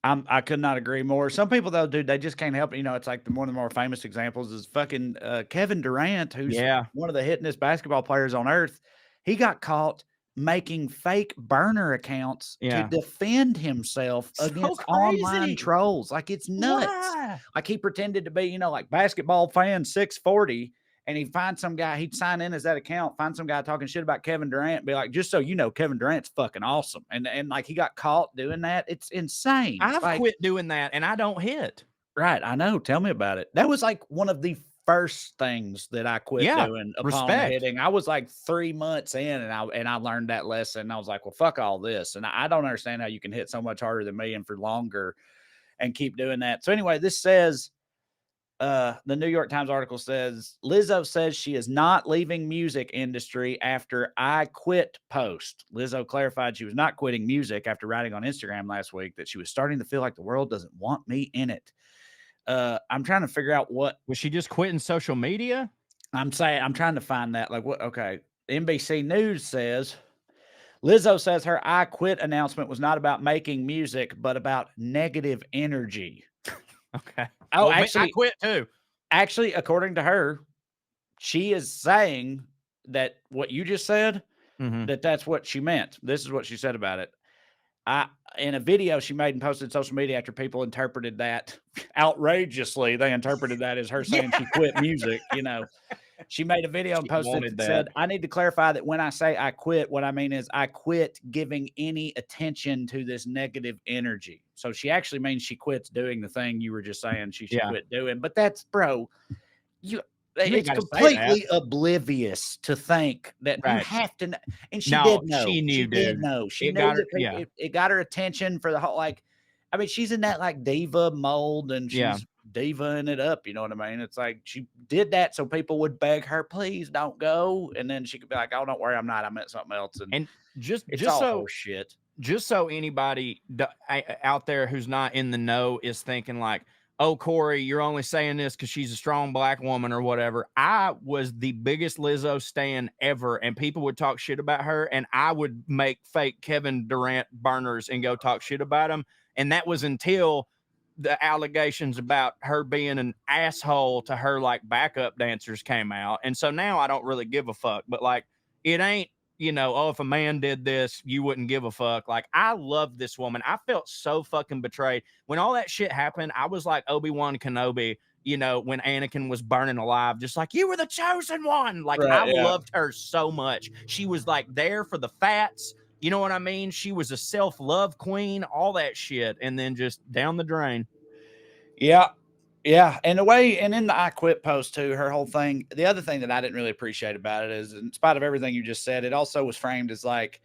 I could not agree more. Some people though, dude, they just can't help it. You know, it's like one of the more famous examples is fucking Kevin Durant, who's Yeah. one of the hittingest basketball players on earth. He got caught making fake burner accounts to Yeah. defend himself So against online crazy. trolls. Like it's nuts. Why? Like he pretended to be, you know, like basketball fan 640. And he'd find some guy, he'd sign in as that account, find some guy talking shit about Kevin Durant, be like, just so you know, Kevin Durant's fucking awesome. And like he got caught doing that. It's insane. I've Like, quit doing that and I don't hit. right, I know. Tell me about it. That was like one of the first things that I quit Yeah. doing upon Respect. hitting. I was like 3 months in and I learned that lesson. I was like, well, fuck all this. And I don't understand how you can hit so much harder than me and for longer and keep doing that. So anyway, this says the New York Times article says Lizzo says she is not leaving music industry after I quit post. Lizzo clarified she was not quitting music after writing on Instagram last week that she was starting to feel like the world doesn't want me in it. I'm trying to figure out what Was she just quitting social media? I'm saying. I'm trying to find that. Like what? Okay. NBC News says Lizzo says her I quit announcement was not about making music, but about negative energy. Okay. Oh, Well, I quit too. actually, according to her, she is saying that what you just said, Mhm. that's what she meant. This is what she said about it. I in a video she made and posted social media after people interpreted that outrageously. They interpreted that as her saying Yeah. she quit music, you know. She made a video and She posted wanted that said, that. I need to clarify that when I say I quit, what I mean is I quit giving any attention to this negative energy. So she actually means she quits doing the thing you were just saying she should Yeah. quit doing. But that's, bro, you You ain't it's gotta say that. completely oblivious to think that you Right. have to and she No, did know. she knew, She did dude. know. She It knew got her that yeah. it got her attention for the whole like I mean, she's in that like diva mold and Yeah. she's divaing it up, you know what I mean? It's like she did that so people would beg her, please don't go. And then she could be like, oh, don't worry, I'm not. I meant something else. And And just it's just all so horse shit. just so anybody out there who's not in the know is thinking like, oh, Corey, you're only saying this because she's a strong black woman or whatever. I was the biggest Lizzo stan ever, and people would talk shit about her, and I would make fake Kevin Durant burners and go talk shit about him. And that was until the allegations about her being an asshole to her like backup dancers came out. And so now I don't really give a fuck. But like it ain't, oh, if a man did this, you wouldn't give a fuck. Like, I love this woman. I felt so fucking betrayed. When all that shit happened, I was like Obi-Wan Kenobi, when Anakin was burning alive, just like, you were the chosen one. Like, I Right. Yeah. loved her so much. She was like there for the fats. You know what I mean? She was a self-love queen, all that shit. And then just down the drain. Yeah. Yeah. And the way, and in the I quit post too, her whole thing, the other thing that I didn't really appreciate about it is, in spite of everything you just said, it also was framed as like,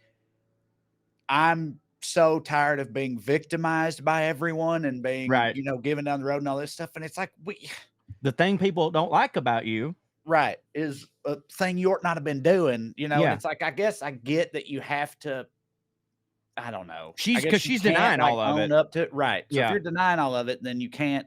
I'm so tired of being victimized by everyone and being, Right. given down the road and all this stuff. And it's like, The thing people don't like about you. right, is a thing you ought not have been doing, and Yeah. it's like, I guess I get that you have to, I don't know. I guess Because you she's can't, denying like, all of it. own up to it. Right. So if Yeah. you're denying all of it, then you can't.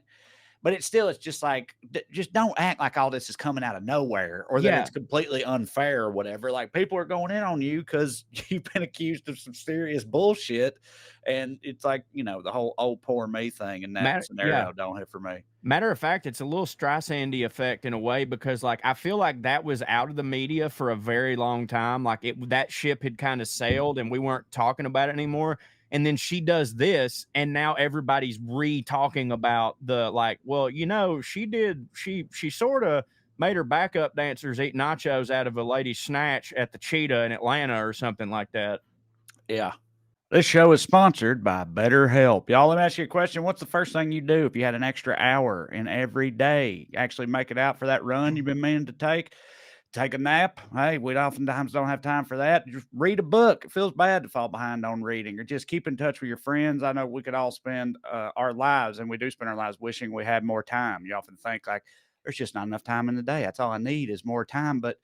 But it's just like, just don't act like all this is coming out of nowhere or that Yeah. it's completely unfair or whatever. Like people are going in on you because you've been accused of some serious bullshit. And it's like, the whole old poor me thing in that scenario don't hit for me. Matter of fact, it's a little Streisand-y effect in a way because, like, I feel like that was out of the media for a very long time. Like, that ship had kind of sailed and we weren't talking about it anymore. And then she does this, and now everybody's re-talking about the, like, well, she sort of made her backup dancers eat nachos out of a lady's snatch at the Cheetah in Atlanta or something like that. Yeah. This show is sponsored by BetterHelp. Y'all, let me ask you a question. What's the first thing you do if you had an extra hour in every day? Actually make it out for that run you've been meaning to take? take a nap. Hey, we oftentimes don't have time for that. Just read a book. It feels bad to fall behind on reading, or just keep in touch with your friends. I know we could all spend our lives, and we do spend our lives wishing we had more time. You often think like there's just not enough time in the day. That's all I need is more time. But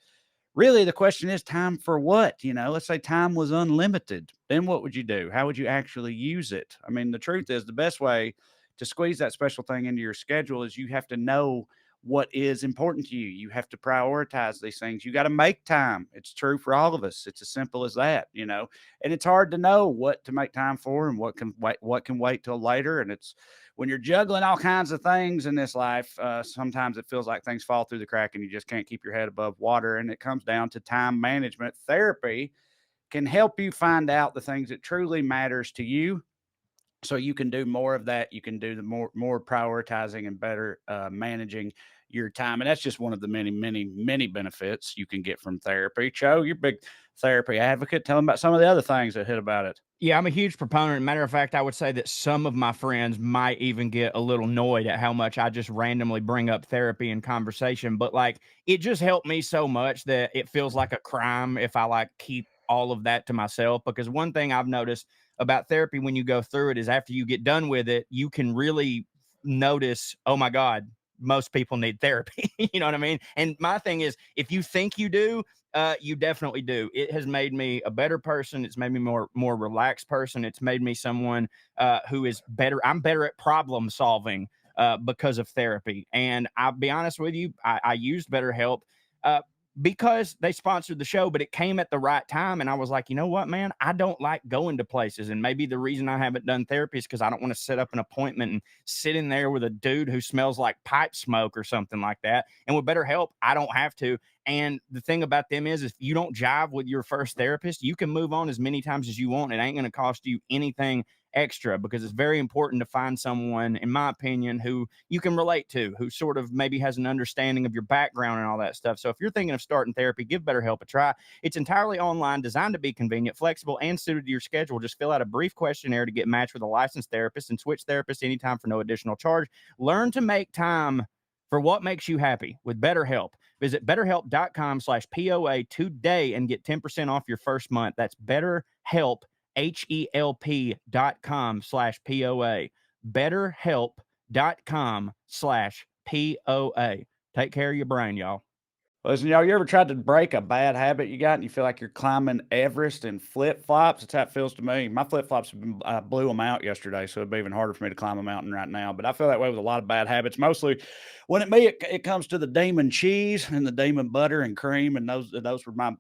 really, the question is time for what? Let's say time was unlimited. Then what would you do? How would you actually use it? I mean, the truth is the best way to squeeze that special thing into your schedule is you have to know what is important to you. You have to prioritize these things. You got to make time. It's true for all of us. It's as simple as that. And it's hard to know what to make time for and what can wait till later. And it's when you're juggling all kinds of things in this life, sometimes it feels like things fall through the crack and you just can't keep your head above water. And it comes down to time management. Therapy can help you find out the things that truly matters to you so you can do more of that. You can do the more prioritizing and better managing your time. And that's just one of the many, many, many benefits you can get from therapy. Joe, you're a big therapy advocate. Tell them about some of the other things that hit about it. Yeah, I'm a huge proponent. Matter of fact, I would say that some of my friends might even get a little annoyed at how much I just randomly bring up therapy in conversation. But like, it just helped me so much that it feels like a crime if I like keep all of that to myself. Because one thing I've noticed about therapy when you go through it is after you get done with it, you can really notice, oh my God, most people need therapy. You know what I mean? And my thing is, if you think you do, you definitely do. It has made me a better person. It's made me more relaxed person. It's made me someone who is better. I'm better at problem solving because of therapy. And I'll be honest with you, I used BetterHelp uh, because they sponsored the show, but it came at the right time. And I was like, you know what, man, I don't like going to places. And maybe the reason I haven't done therapy is because I don't want to set up an appointment and sit in there with a dude who smells like pipe smoke or something like that. And with BetterHelp, I don't have to. And the thing about them is, if you don't jive with your first therapist, you can move on as many times as you want. It ain't going to cost you anything extra because it's very important to find someone, in my opinion, who you can relate to, who sort of maybe has an understanding of your background and all that stuff. So if you're thinking of starting therapy, give BetterHelp a try. It's entirely online, designed to be convenient, flexible, and suited to your schedule. Just fill out a brief questionnaire to get matched with a licensed therapist and switch therapists anytime for no additional charge. Learn to make time for what makes you happy with BetterHelp. Visit betterhelp.com/POA today and get 10% off your first month. That's BetterHelp, HELP.com/POA. BetterHelp.com/POA. Take care of your brain, y'all. Listen, y'all, you ever tried to break a bad habit you got and you feel like you're climbing Everest in flip flops? That's how it feels to me. My flip flops, I blew them out yesterday, so it'd be even harder for me to climb a mountain right now. But I feel that way with a lot of bad habits, mostly when it comes to the demon cheese and the demon butter and cream. And those were my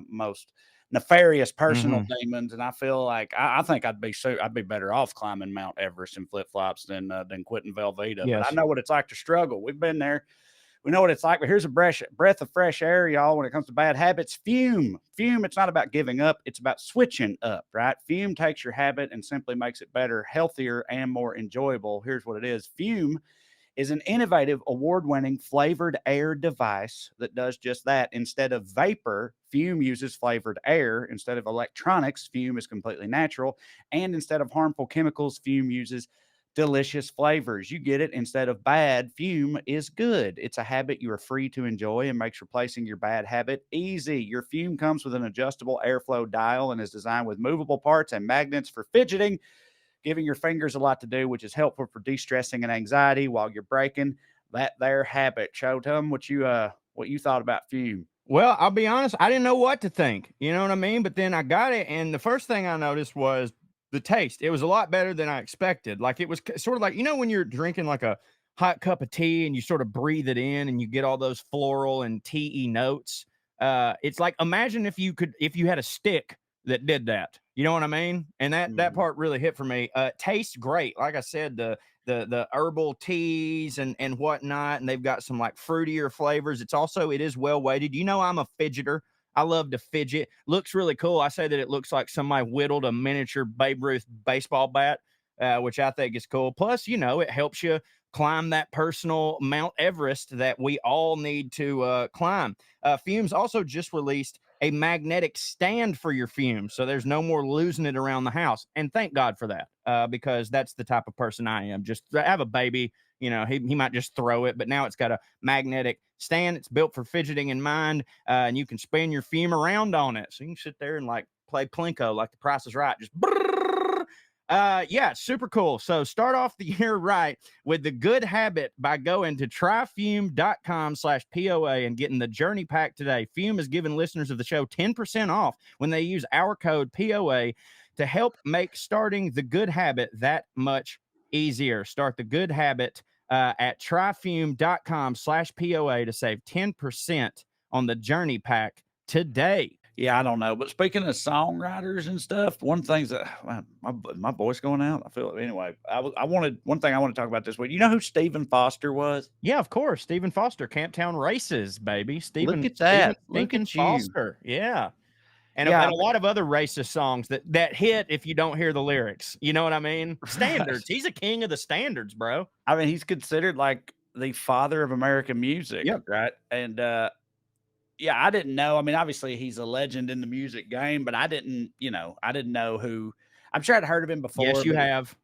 most nefarious personal Mm-hmm. demons. And I feel like I think I'd be better off climbing Mount Everest in flip flops than quitting Velveeta. But I Yes. know what it's like to struggle. We've been there. We know what it's like, but here's a breath of fresh air, y'all, when it comes to bad habits. Fume, it's not about giving up, it's about switching up, right? Fume takes your habit and simply makes it better, healthier, and more enjoyable. Here's what it is. Fume is an innovative, award winning flavored air device that does just that. Instead of vapor, Fume uses flavored air. Instead of electronics, Fume is completely natural. And instead of harmful chemicals, Fume uses delicious flavors. You get it. Instead of bad, Fume is good. It's a habit you are free to enjoy and makes replacing your bad habit easy. Your Fume comes with an adjustable airflow dial and is designed with movable parts and magnets for fidgeting, giving your fingers a lot to do, which is helpful for de-stressing and anxiety while you're breaking that there habit. Show tell them what you thought about Fume. Well, I'll be honest, I didn't know what to think. You know what I mean? But then I got it, and the first thing I noticed was the taste. It was a lot better than I expected. Like it was sort of like, when you're drinking like a hot cup of tea and you sort of breathe it in and you get all those floral and tea notes. It's like, imagine if you had a stick that did that. You know what I mean? And that Mhm. part really hit for me. Tastes great. Like I said, the herbal teas and whatnot, and they've got some like fruitier flavors. It is well weighted. I'm a fidgeter. I love to fidget. Looks really cool. I say that it looks like somebody whittled a miniature Babe Ruth baseball bat, which I think is cool. Plus, it helps you climb that personal Mount Everest that we all need to climb. Fumes also just released a magnetic stand for your fumes, so there's no more losing it around the house. And thank God for that, because that's the type of person I am. Just have a baby, he might just throw it, but now it's got a magnetic stand. It's built for fidgeting in mind, and you can spin your fume around on it, so you can sit there and like play plinko like The Price is Right, just brrr. Yeah, super cool. So start off the year right with the good habit by going to tryfume.com/POA and getting the journey pack today. Fume is giving listeners of the show 10% off when they use our code POA to help make starting the good habit that much easier. Start the good habit at tryfume.com/POA to save 10% on the journey pack today. Yeah, I don't know. But speaking of songwriters and stuff, one thing that my voice going out. I feel it anyway. One thing I want to talk about this week. You know who Stephen Foster was? Yeah, of course. Stephen Foster, Camptown Races, baby. Look at that. Look Stinkin at you. Foster. Yeah. And Yeah, a lot of other racist songs that hit if you don't hear the lyrics. You know what I mean? Standards. He's a king of the standards, bro. I mean, he's considered like the father of American music. Yep. Right. And yeah, I didn't know. I mean, obviously he's a legend in the music game, but I didn't know who. I'm sure I'd heard of him before. Yes, you have.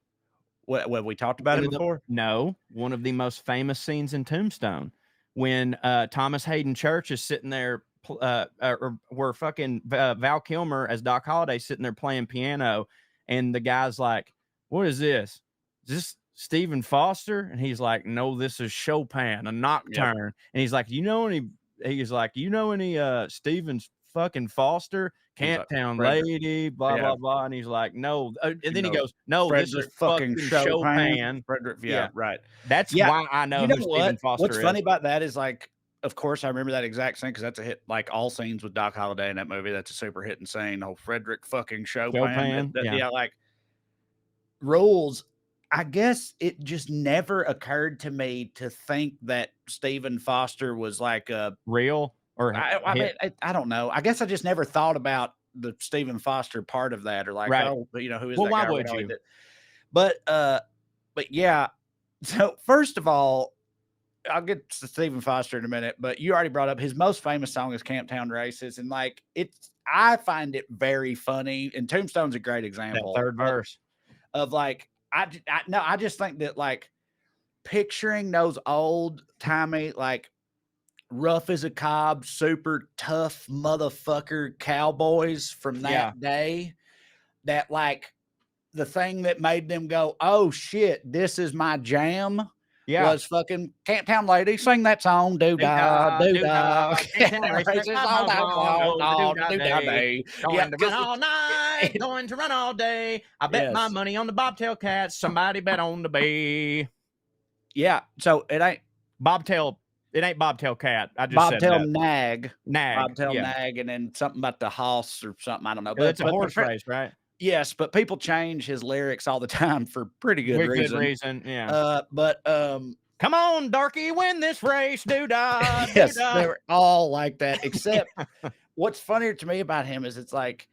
What we talked about him before? No, one of the most famous scenes in Tombstone when Thomas Hayden Church is sitting there, where fucking Val Kilmer as Doc Holliday sitting there playing piano, and the guy's like, "What is this? Is this Stephen Foster?" And he's like, "No, this is Chopin, a nocturne." Yep. And he's like, "You know any?" He's like, "You know any Stephen's fucking Foster? Camptown like, Lady, blah, blah, blah." And he's like, "No." And then he goes, "No, this is fucking Chopin." Frederick, yeah, right. That's why I know who Stephen Foster is. What's funny about that is, like, of course, I remember that exact scene because that's a hit. Like all scenes with Doc Holliday in that movie, that's a super hit and scene. Oh, Frederick fucking Chopin. Yeah, like rules. I guess it just never occurred to me to think that Stephen Foster was like a real or I mean, I don't know. I guess I just never thought about the Stephen Foster part of that, or like, oh, who is that guy? Why would you? But yeah. So first of all, I'll get to Stephen Foster in a minute, but you already brought up his most famous song is Camptown Races. And like, I find it very funny. And Tombstone's a great example. That third verse of like, I just think that like picturing those old timey, like rough as a cob, super tough motherfucker cowboys from that day, that like the thing that made them go, "Oh shit, this is my jam." Was fucking Camptown Lady. Sing that song, doo-dah, doo-dah. Going to run all night, going to run all day. I bet my money on the bobtail cat. Somebody bet on the bee. Yeah, so it ain't bobtail. It ain't bobtail cat. I just said that. Nag. Bobtail yeah. nag, and then something about the hoss or something. I don't know. But it's a horse race, right? Yes, but people change his lyrics all the time for pretty good reason. Good reason, yeah. But come on, darky, win this race, doo-dah. Yes, they were all like that. Except what's funnier to me about him is it's like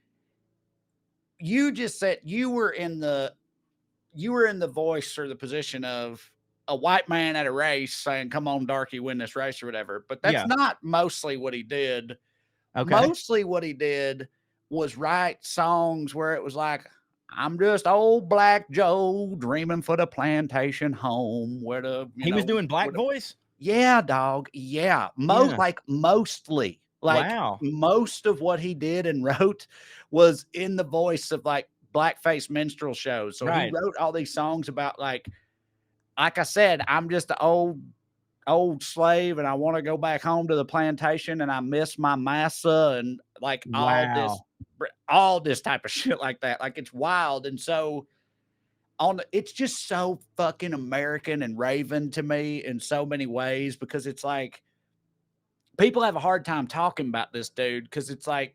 you just said you were in the voice or the position of a white man at a race saying, "Come on, darky, win this race," or whatever. But that's not mostly what he did. Okay. Mostly what he did was write songs where it was like, "I'm just old Black Joe dreaming for the plantation home." Where he was doing black voice? Yeah, dog. Yeah. Mostly. Like most of what he did and wrote was in the voice of like blackface minstrel shows. So he wrote all these songs about like I said, I'm just an old slave and I want to go back home to the plantation and I miss my massa and like all this type of shit like that. Like it's wild. And so it's just so fucking American and Raven to me in so many ways, because it's like people have a hard time talking about this dude because it's like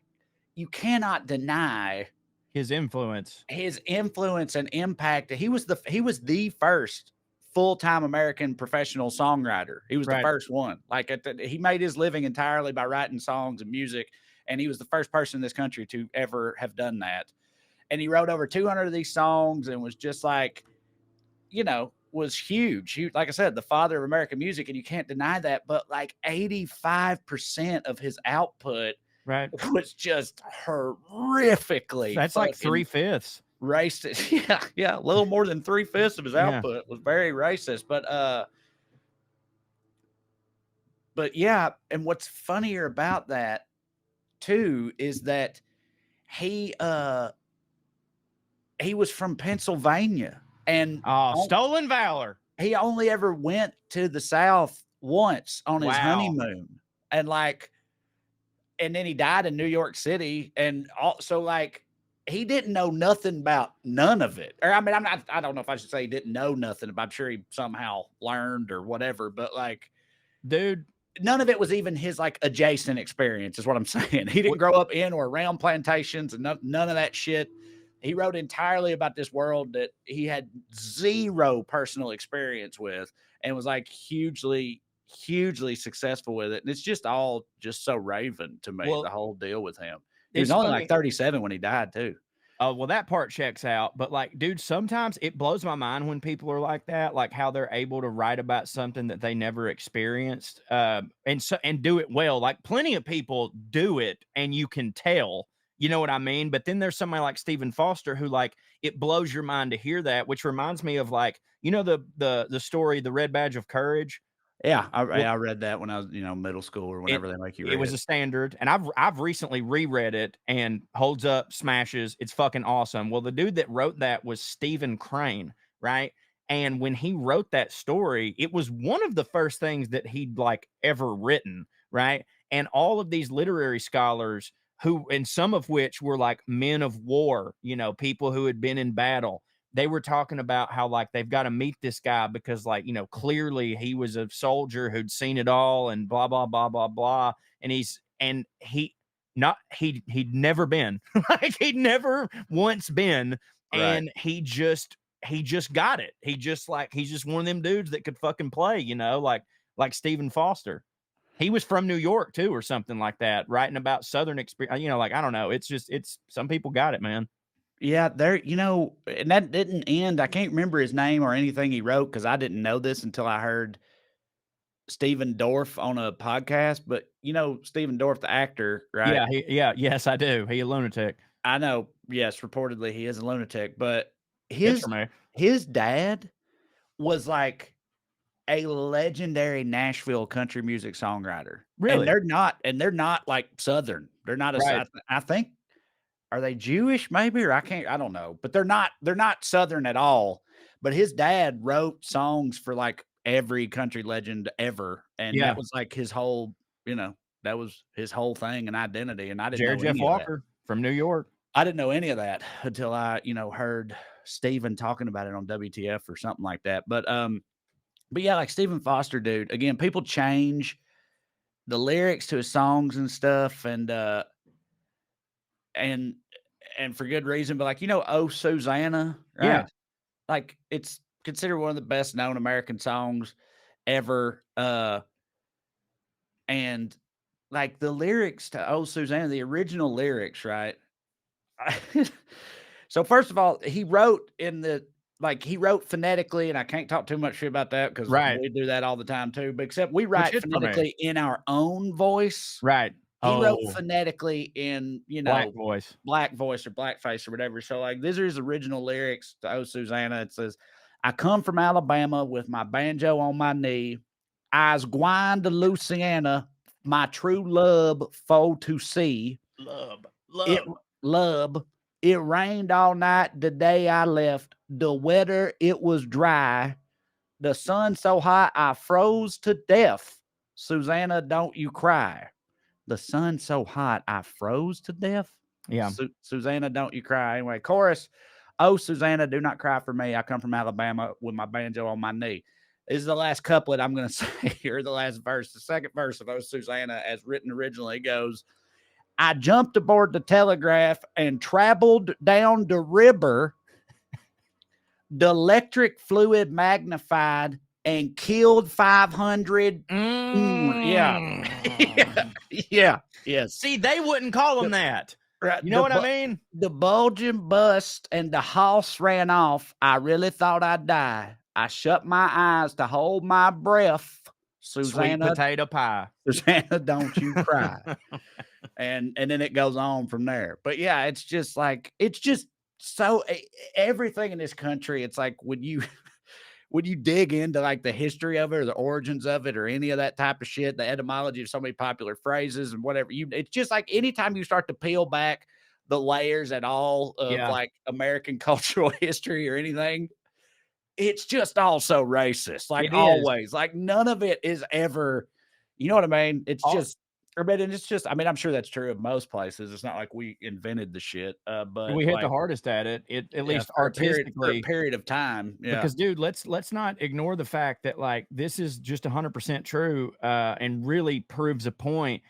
you cannot deny his influence and impact. He was the first full-time American professional songwriter. He was the first one. Like he made his living entirely by writing songs and music, and he was the first person in this country to ever have done that. And he wrote over 200 of these songs and was just like, was huge. Like I said, the father of American music, and you can't deny that. But like 85% of his output Right. was just horrifically That's like fucking 3/5. racist. Yeah, a little more than 3/5 of his Yeah. output was very racist. But yeah, and what's funnier about that too is that he he was from Pennsylvania, and Oh, stolen valor. he only ever went to the South once on his Wow. honeymoon, and then he died in New York City, and also he didn't know nothing about none of it. Or I mean, I don't know if I should say he didn't know nothing, but I'm sure he somehow learned or whatever. But Dude, none of it was even his adjacent experience, is what I'm saying. He didn't grow up in or around plantations and none of that shit. He wrote entirely about this world that he had zero personal experience with, and was hugely, hugely successful with it. And it's just all just so Raven to me, well, the whole deal with him. He was it's only funny. 37 when he died too. Oh, well, that part checks out. But dude, sometimes it blows my mind when people are like that, like how they're able to write about something that they never experienced, and do it well. Like plenty of people do it, and you can tell. You know what I mean? But then there's somebody like Stephen Foster who it blows your mind to hear that, which reminds me of the story, The Red Badge of Courage. Yeah, Well, I read that when I was middle school or whenever they make you it read was it. a standard, and I've recently reread it and holds up, smashes. It's fucking awesome. Well, the dude that wrote that was Stephen Crane, right? And when he wrote that story, it was one of the first things that he'd ever written, right? And all of these literary scholars and some of which were men of war, people who had been in battle, they were talking about how they've got to meet this guy because clearly he was a soldier who'd seen it all and blah blah blah blah blah. And he'd never been he'd never once been. Right. And he just got it. He's just one of them dudes that could fucking play, like Stephen Foster. He was from New York too, or something like that, writing about Southern experience. I don't know. It's some people got it, man. Yeah, and that didn't end. I can't remember his name or anything he wrote because I didn't know this until I heard Steven Dorff on a podcast. But Steven Dorff, the actor, right? Yes, I do. He a lunatic. I know. Yes, reportedly he is a lunatic, but Good for me. his dad was a legendary Nashville country music songwriter. Really? And they're not Southern. They're not Right. I think, are they Jewish maybe, or I don't know, but they're not Southern at all. But his dad wrote songs for every country legend ever. And that was his whole, that was his whole thing and identity. And I didn't Jerry know Jeff any of that. Walker from New York. I didn't know any of that until I, heard Steven talking about it on WTF or something like that. But yeah, like Stephen Foster, dude. Again, people change the lyrics to his songs and stuff, and for good reason. But "Oh Susanna," right? Yeah. It's considered one of the best known American songs ever. And the lyrics to "Oh Susanna," the original lyrics, right? So first of all, he wrote he wrote phonetically, and I can't talk too much shit about that because Right. we do that all the time too. But except we write is for me. phonetically in our own voice. Right. He wrote phonetically in Black voice. black voice or blackface or whatever. So these are his original lyrics to "Oh Susanna." It says, "I come from Alabama with my banjo on my knee. I's gwine to Louisiana, my true love for to see. Love. It rained all night the day I left. The weather, it was dry. The sun so hot, I froze to death. Susanna, don't you cry." The sun so hot, I froze to death. Yeah. Susanna, don't you cry. Anyway, chorus. "Oh, Susanna, do not cry for me. I come from Alabama with my banjo on my knee." This is the last couplet I'm going to say here, the last verse. The second verse of "Oh, Susanna," as written originally, goes, "I jumped aboard the telegraph and traveled down the river. The electric fluid magnified and killed 500. Yeah. Yes. See, they wouldn't call them that. Right. You know what I mean? The bulging bust and the hoss ran off. I really thought I'd die. I shut my eyes to hold my breath. Sweet Susanna, potato pie. Susanna, don't you cry." and then it goes on from there. But yeah, it's just like so everything in this country. It's like when you when you dig into like the history of it or the origins of it or any of that type of shit, the etymology of so many popular phrases and whatever it's just like anytime you start to peel back the layers at all of Yeah, like American cultural history or anything, it's just all so racist. Like it is. always, like none of it is ever, you know what I mean? It's All, just, or but and it's just, I mean, I'm sure that's true of most places. It's not like we invented the shit, but we hit the like, hardest at it, at yeah, least for a artistically. period of time. Yeah. Because, dude, let's not ignore the fact that like this is just 100% true, and really proves a point.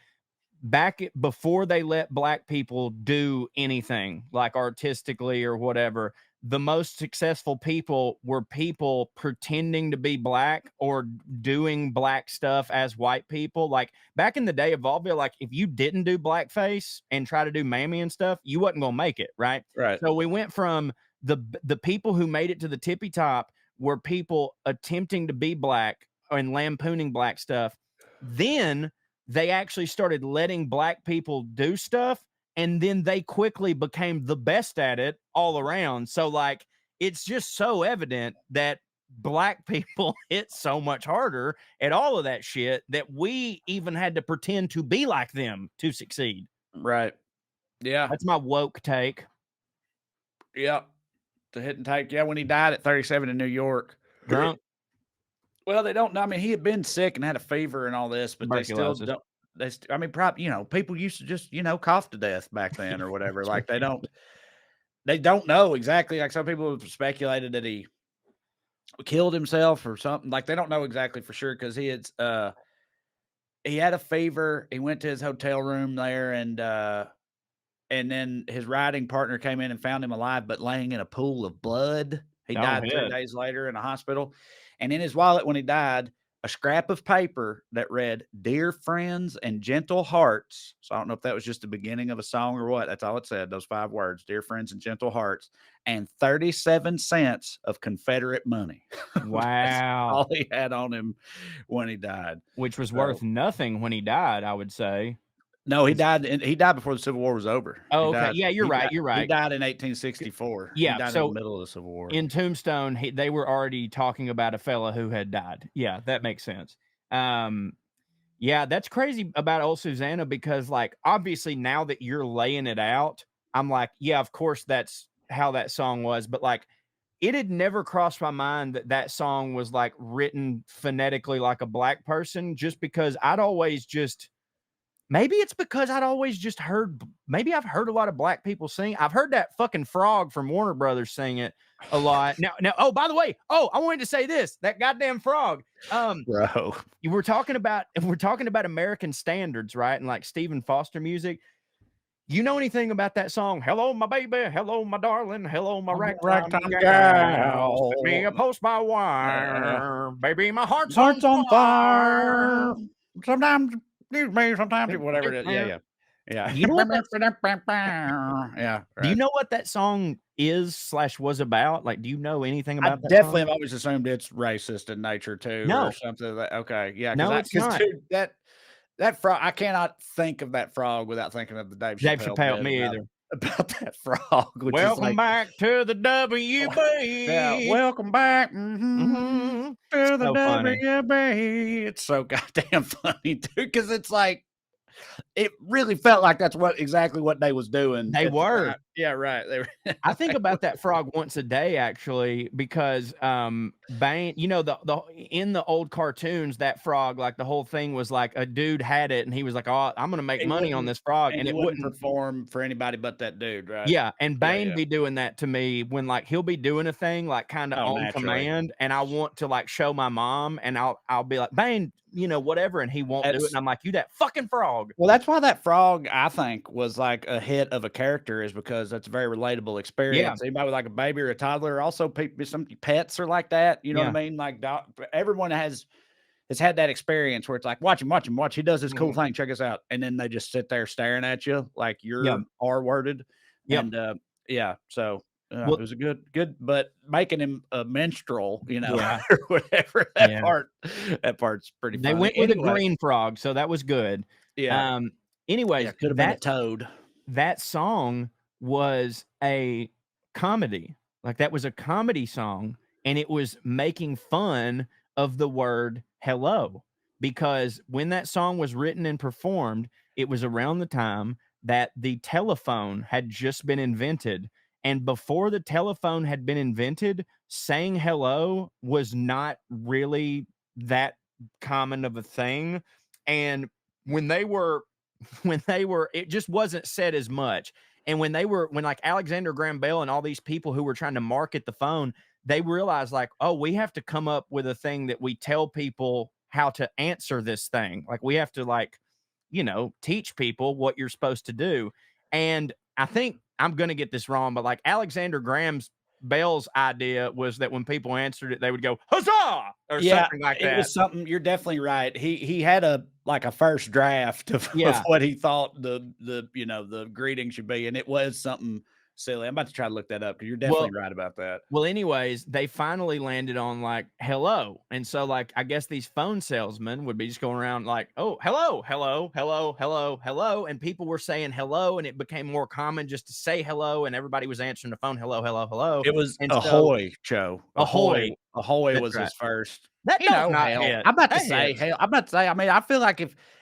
Before they let black people do anything like artistically or whatever, the most successful people were people pretending to be black or doing black stuff as white people. Like back in the day of vaudeville, like if you didn't do blackface and try to do mammy and stuff, you wasn't gonna make it, right? Right. So we went from the people who made it to the tippy top were people attempting to be black and lampooning black stuff. Then they actually started letting black people do stuff, and then they quickly became the best at it all around. So like it's just so evident that black people hit so much harder at all of that shit that we even had to pretend to be like them to succeed. Right. Yeah. That's my woke take. Yeah. The hit and take. Yeah. When he died at 37 in New York. Drunk. Well, they don't know. I mean, he had been sick and had a fever and all this, but they still Tuberculosis. don't. I mean, probably, people used to just, cough to death back then or whatever. Like they don't know exactly. Like some people have speculated that he killed himself or something. Like they don't know exactly for sure because he had a fever. He went to his hotel room there and then his riding partner came in and found him alive, but laying in a pool of blood. He Oh, died 3 hit. days later in a hospital. And in his wallet when he died, a scrap of paper that read, "Dear friends and gentle hearts." So I don't know if that was just the beginning of a song or what. That's all it said, those 5 words, "Dear friends and gentle hearts," and 37 cents of Confederate money. That's Wow. all he had on him when he died. Which was So worth nothing when he died, I would say. no, he died before the Civil War was over. Oh, okay. Yeah, you're right. You're He right. died in 1864. He Yeah. died in the So middle of the Civil War. in Tombstone, they were already talking about a fella who had died. Yeah, that makes sense. Yeah, that's crazy about old Susanna because, like, obviously now that you're laying it out, I'm like, yeah, of course that's how that song was. But like, it had never crossed my mind that that song was like written phonetically like a black person, just because I'd always just maybe it's because I'd always just heard maybe I've heard a lot of black people sing. I've heard that fucking frog from Warner Brothers sing it a lot. Now, oh, by the way, I wanted to say this, that goddamn frog. Bro. We're talking about American standards, right? And like Stephen Foster music. You know anything about that song? Hello, my baby. Hello, my darling. Hello, my ragtime Ragtime gal. gal. Send me a post by wire. Baby, my heart's on Hearts on fire. fire. Sometimes sometimes whatever it is. Yeah, yeah. Yeah. You know what Yeah, Do you right. know what that song is / was about? Like, do you know anything I about that definitely song? have always assumed it's racist in nature too, or No, something that okay, yeah, no, it's because not. dude, that frog, I cannot think of that frog without thinking of the Dave Dave Chappelle Chappelle, bit me either. about that frog, which is Welcome like, back to the yeah, WB. welcome back Mhm. to the So funny. WB. It's so goddamn funny, dude, because it's like it really felt like that's exactly what they was doing They at the were. time. Yeah, right. They were. I think about that frog once a day actually because Bane, you know, the in the old cartoons, that frog, like the whole thing was like a dude had it and he was like, "Oh, I'm gonna make He money on wouldn't, this frog," and and he it wouldn't wouldn't. perform for anybody but that dude, right? Yeah, and Yeah, Bane yeah. be doing that to me when like he'll be doing a thing like kind of Oh, on naturally. command, and I want to like show my mom, and I'll be like, "Bane, you know, whatever," and he won't do it, and That's I'm like, "You that fucking frog." Well, that's why that frog, I think, was like a hit of a character, is because that's a very relatable Yeah, experience. Anybody with like a baby or a toddler, also people, some pets are like that. You know what I yeah. mean? Like everyone has had that experience where it's like, watch him, watch him, watch. He does this cool Mhm. thing. Check us out, and then they just sit there staring at you like Yep, you're R-worded, yep. and yeah. So it Well, was a good, but making him a minstrel, yeah, or whatever. yeah. That part's pretty They funny. went with a Anyway, green frog, so that was good. yeah. Um, Yeah, Anyways, could have been a toad. that song was a comedy. Like, that was a comedy song, and it was making fun of the word hello, because when that song was written and performed, it was around the time that the telephone had just been invented, and before the telephone had been invented, saying hello was not really that common of a thing, and when they were it just wasn't said as much. And when like Alexander Graham Bell and all these people who were trying to market the phone, they realized like, oh, we have to come up with a thing that we tell people how to answer this thing. Like, we have to, like, teach people what you're supposed to do. And I think I'm gonna get this wrong, but like Alexander Graham's Bell's idea was that when people answered it, they would go huzzah or Yeah, something like it that. was something, you're definitely right. He had a like a first draft of Yeah. what he thought the greeting should be, and it was something silly. I'm about to try to look that up because you're Well, definitely right about that. Well, anyways, they finally landed on like hello. And so like I guess these phone salesmen would be just going around like, "Oh, hello, hello, hello, hello, hello." And people were saying hello, and it became more common just to say hello, and everybody was answering the phone, hello, hello, hello. It was And so Ahoy, Joe. Ahoy ahoy. Ahoy That's was right. his first, That don't not hell. hit. I'm about to That say hits. hell. I'm about to say, I mean, I feel like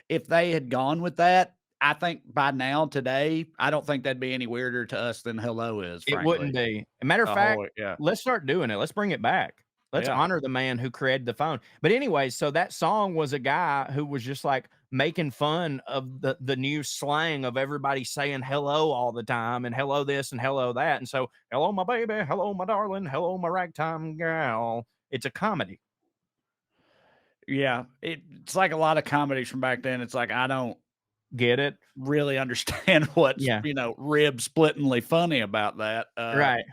if they had gone with that, I think by now today, I don't think that'd be any weirder to us than hello is, It frankly. wouldn't be. A matter of fact, Ahoy, yeah. let's start doing it. Let's bring it back. Let's Yeah. honor the man who created the phone. But anyways, so that song was a guy who was just like making fun of the new slang of everybody saying hello all the time and hello this and hello that. And so, hello my baby, hello my darling, hello my ragtime gal. It's a comedy. Yeah, it's like a lot of comedies from back then. It's like I don't Get it? really understand what's, Yeah. rib splittingly funny about that. Right.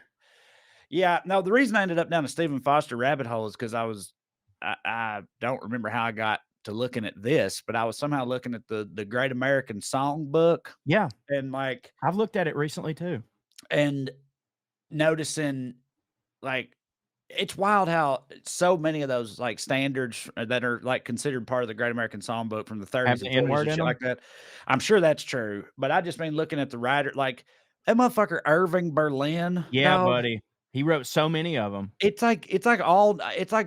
Yeah, no, the reason I ended up down a Stephen Foster rabbit hole is because I don't remember how I got to looking at this, but I was somehow looking at the Great American Songbook Yeah. and like I've looked at it recently too. and noticing like it's wild how so many of those like standards that are like considered part of the Great American Songbook from the Have 30s the and N 40s word and in shit them? like that. I'm sure that's true, but I just mean looking at the writer, like that motherfucker Irving Berlin, Yeah, dog. buddy. He wrote so many of them. It's like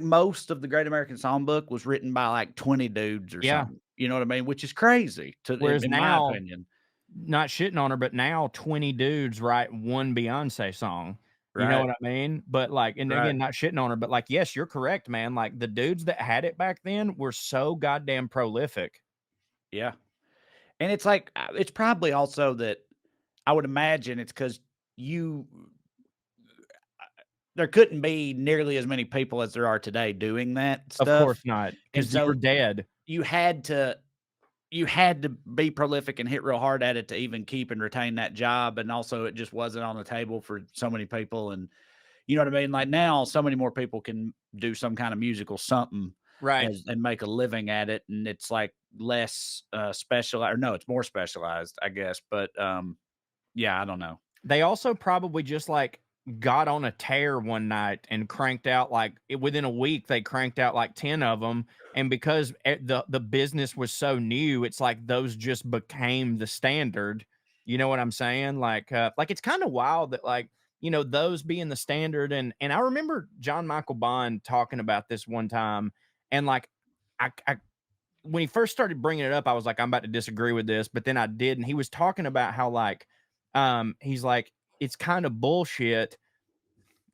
most of the Great American Songbook was written by like 20 dudes or Yeah. something. You know what I mean? Which is crazy to Whereas in my now, opinion. not shitting on her, but now 20 dudes write one Beyonce song. You know Right. what I mean? But like, and Right. again, not shitting on her, but like, yes, you're correct, man. Like the dudes that had it back then were so goddamn prolific. Yeah. And it's like it's probably also that I would imagine it's because you there couldn't be nearly as many people as there are today doing that Of course stuff. not, And because you were so dead. you had to you had to be prolific and hit real hard at it to even keep and retain that job. And also it just wasn't on the table for so many people. And you know what I mean? Like now so many more people can do some kind of musical something Right. and make a living at it. And it's like less specialized, or no, it's more specialized, I guess. But yeah, I don't know. They also probably just like got on a tear one night and cranked out like within a week they cranked out like 10 of them, and because the business was so new, it's like those just became the standard. You know what I'm saying? Like it's kind of wild that like, those being the standard. And I remember John Michael Bond talking about this one time, and like I when he first started bringing it up, I was like, I'm about to disagree with this, but then I did, and he was talking about how like, he's like, it's kind of bullshit.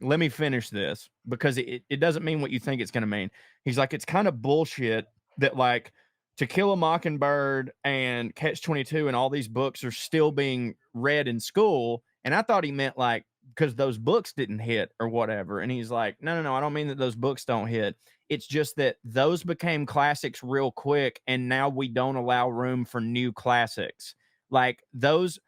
Let me finish this because it doesn't mean what you think it's going to mean. He's like, it's kind of bullshit that like To Kill a Mockingbird and Catch 22 and all these books are still being read in school. And I thought he meant like because those books didn't hit or whatever. And he's like, no, no, no, I don't mean that those books don't hit. It's just that those became classics real quick, and now we don't allow room for new classics. Like those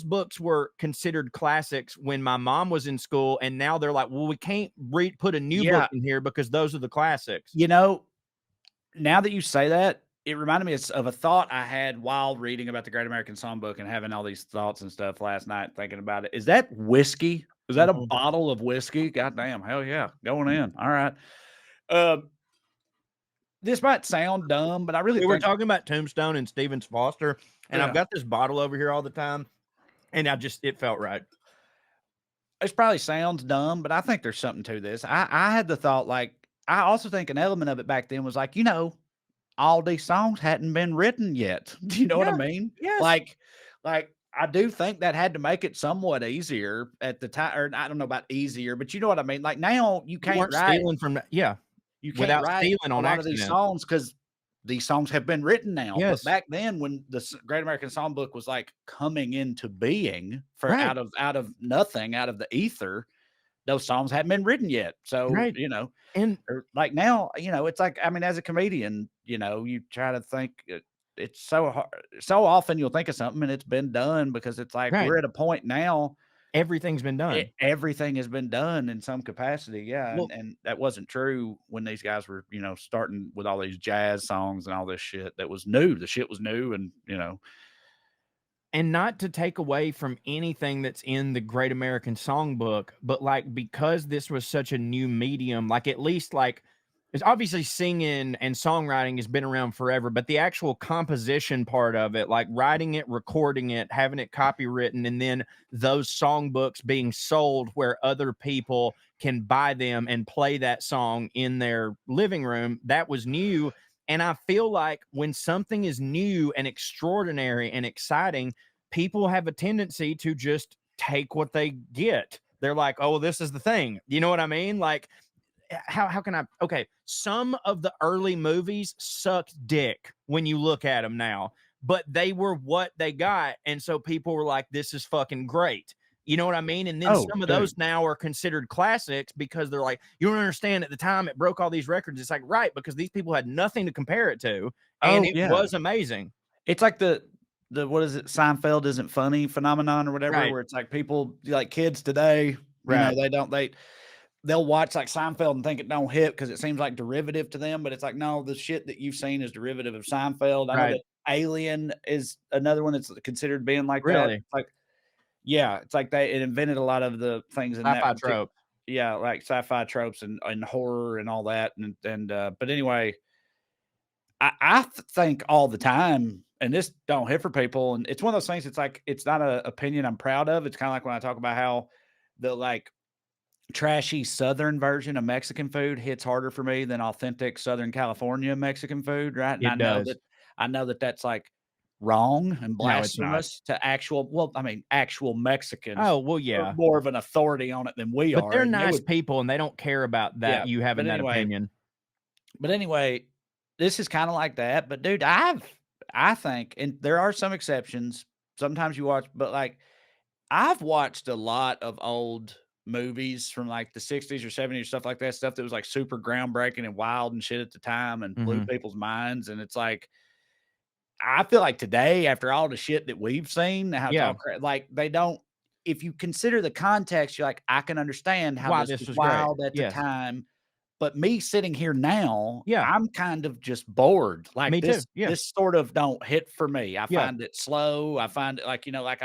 books were considered classics when my mom was in school, and now they're like, well, we can't put a new book Yeah. in here because those are the classics. You know, now that you say that, it reminded me of a thought I had while reading about the Great American Songbook and having all these thoughts and stuff last night, thinking about it. Is that whiskey? Is that a Mhm. bottle of whiskey? God damn, hell yeah, going in. All right. Um, this might sound dumb, but I really We were think, talking about Tombstone and Stevens Foster, and I've yeah, got this bottle over here all the time, and it felt right. it probably sounds dumb, but I think there's something to this. I had the thought, like, I also think an element of it back then was like, all these songs hadn't been written yet. Do you know what I Yeah. mean? Yes. Like I do think that had to make it somewhat easier at the time, or I don't know about easier, but you know what I mean? Like now You weren't stealing from yeah, you can't without write stealing a on lot of these accident. songs because these songs have been written now. But Yes. back then, when the Great American Songbook was like coming into being for Right. out of nothing, out of the ether, those songs hadn't been written yet. So, Right. And or like now, it's like, I mean, as a comedian, you try to think it's so hard, so often you'll think of something and it's been done because it's like right. we're at a point now, Everything's been done. everything has been done in some capacity. Yeah. Well, And that wasn't true when these guys were, starting with all these jazz songs and all this shit that was new. The shit was new. And, and not to take away from anything that's in the Great American Songbook, but like because this was such a new medium, like at least like it's obviously singing and songwriting has been around forever, but the actual composition part of it, like writing it, recording it, having it copywritten, and then those songbooks being sold where other people can buy them and play that song in their living room, that was new. And I feel like when something is new and extraordinary and exciting, people have a tendency to just take what they get. They're like, oh, well, this is the thing. You know what I mean? Like, how can I? Okay, some of the early movies sucked dick when you look at them now, but they were what they got. And so people were like, this is fucking great. You know what I mean? And then oh, some of dude. those now are considered classics because they're like, you don't understand, at the time it broke all these records. It's like, right, because these people had nothing to compare it to, and Oh, it yeah. was amazing. It's like the what is it? Seinfeld isn't funny phenomenon or whatever, Right, where it's like people like kids today, right. they'll watch like Seinfeld and think it don't hit because it seems like derivative to them, but it's like, no, the shit that you've seen is derivative of Seinfeld. I know Right. that Alien is another one that's considered being like that. Really? It's like, yeah, it's like it invented a lot of the things in that Sci-fi particular, trope. yeah, like sci-fi tropes and horror and all that. But anyway, I think all the time, and this don't hit for people, and it's one of those things. It's like it's not an opinion I'm proud of. It's kind of like when I talk about how the like trashy Southern version of Mexican food hits harder for me than authentic Southern California Mexican food, right? And It does. I know that that's like wrong and No, it's not. blasphemous to actual, well, I mean, actual Mexicans Oh, well, are yeah. more of an authority on it than we But are, they're and they nice would, people, and they don't care about that yeah. you having But that anyway, opinion. but anyway, this is kind of like that. But dude, I think, and there are some exceptions. Sometimes you watch, but like I've watched a lot of old movies from like the 60s or 70s, stuff like that, stuff that was like super groundbreaking and wild and shit at the time and blew Mhm. people's minds. And it's like, I feel like today, after all the shit that we've seen, how it's all Yeah. like they don't, if you consider the context, you're like, I can understand how Why this this was was great. wild at the Yes. time. But me sitting here now, Yeah. I'm kind of just bored. Like Me too. Yeah. this sort of don't hit for me. I Yeah. find it slow. I find it like, like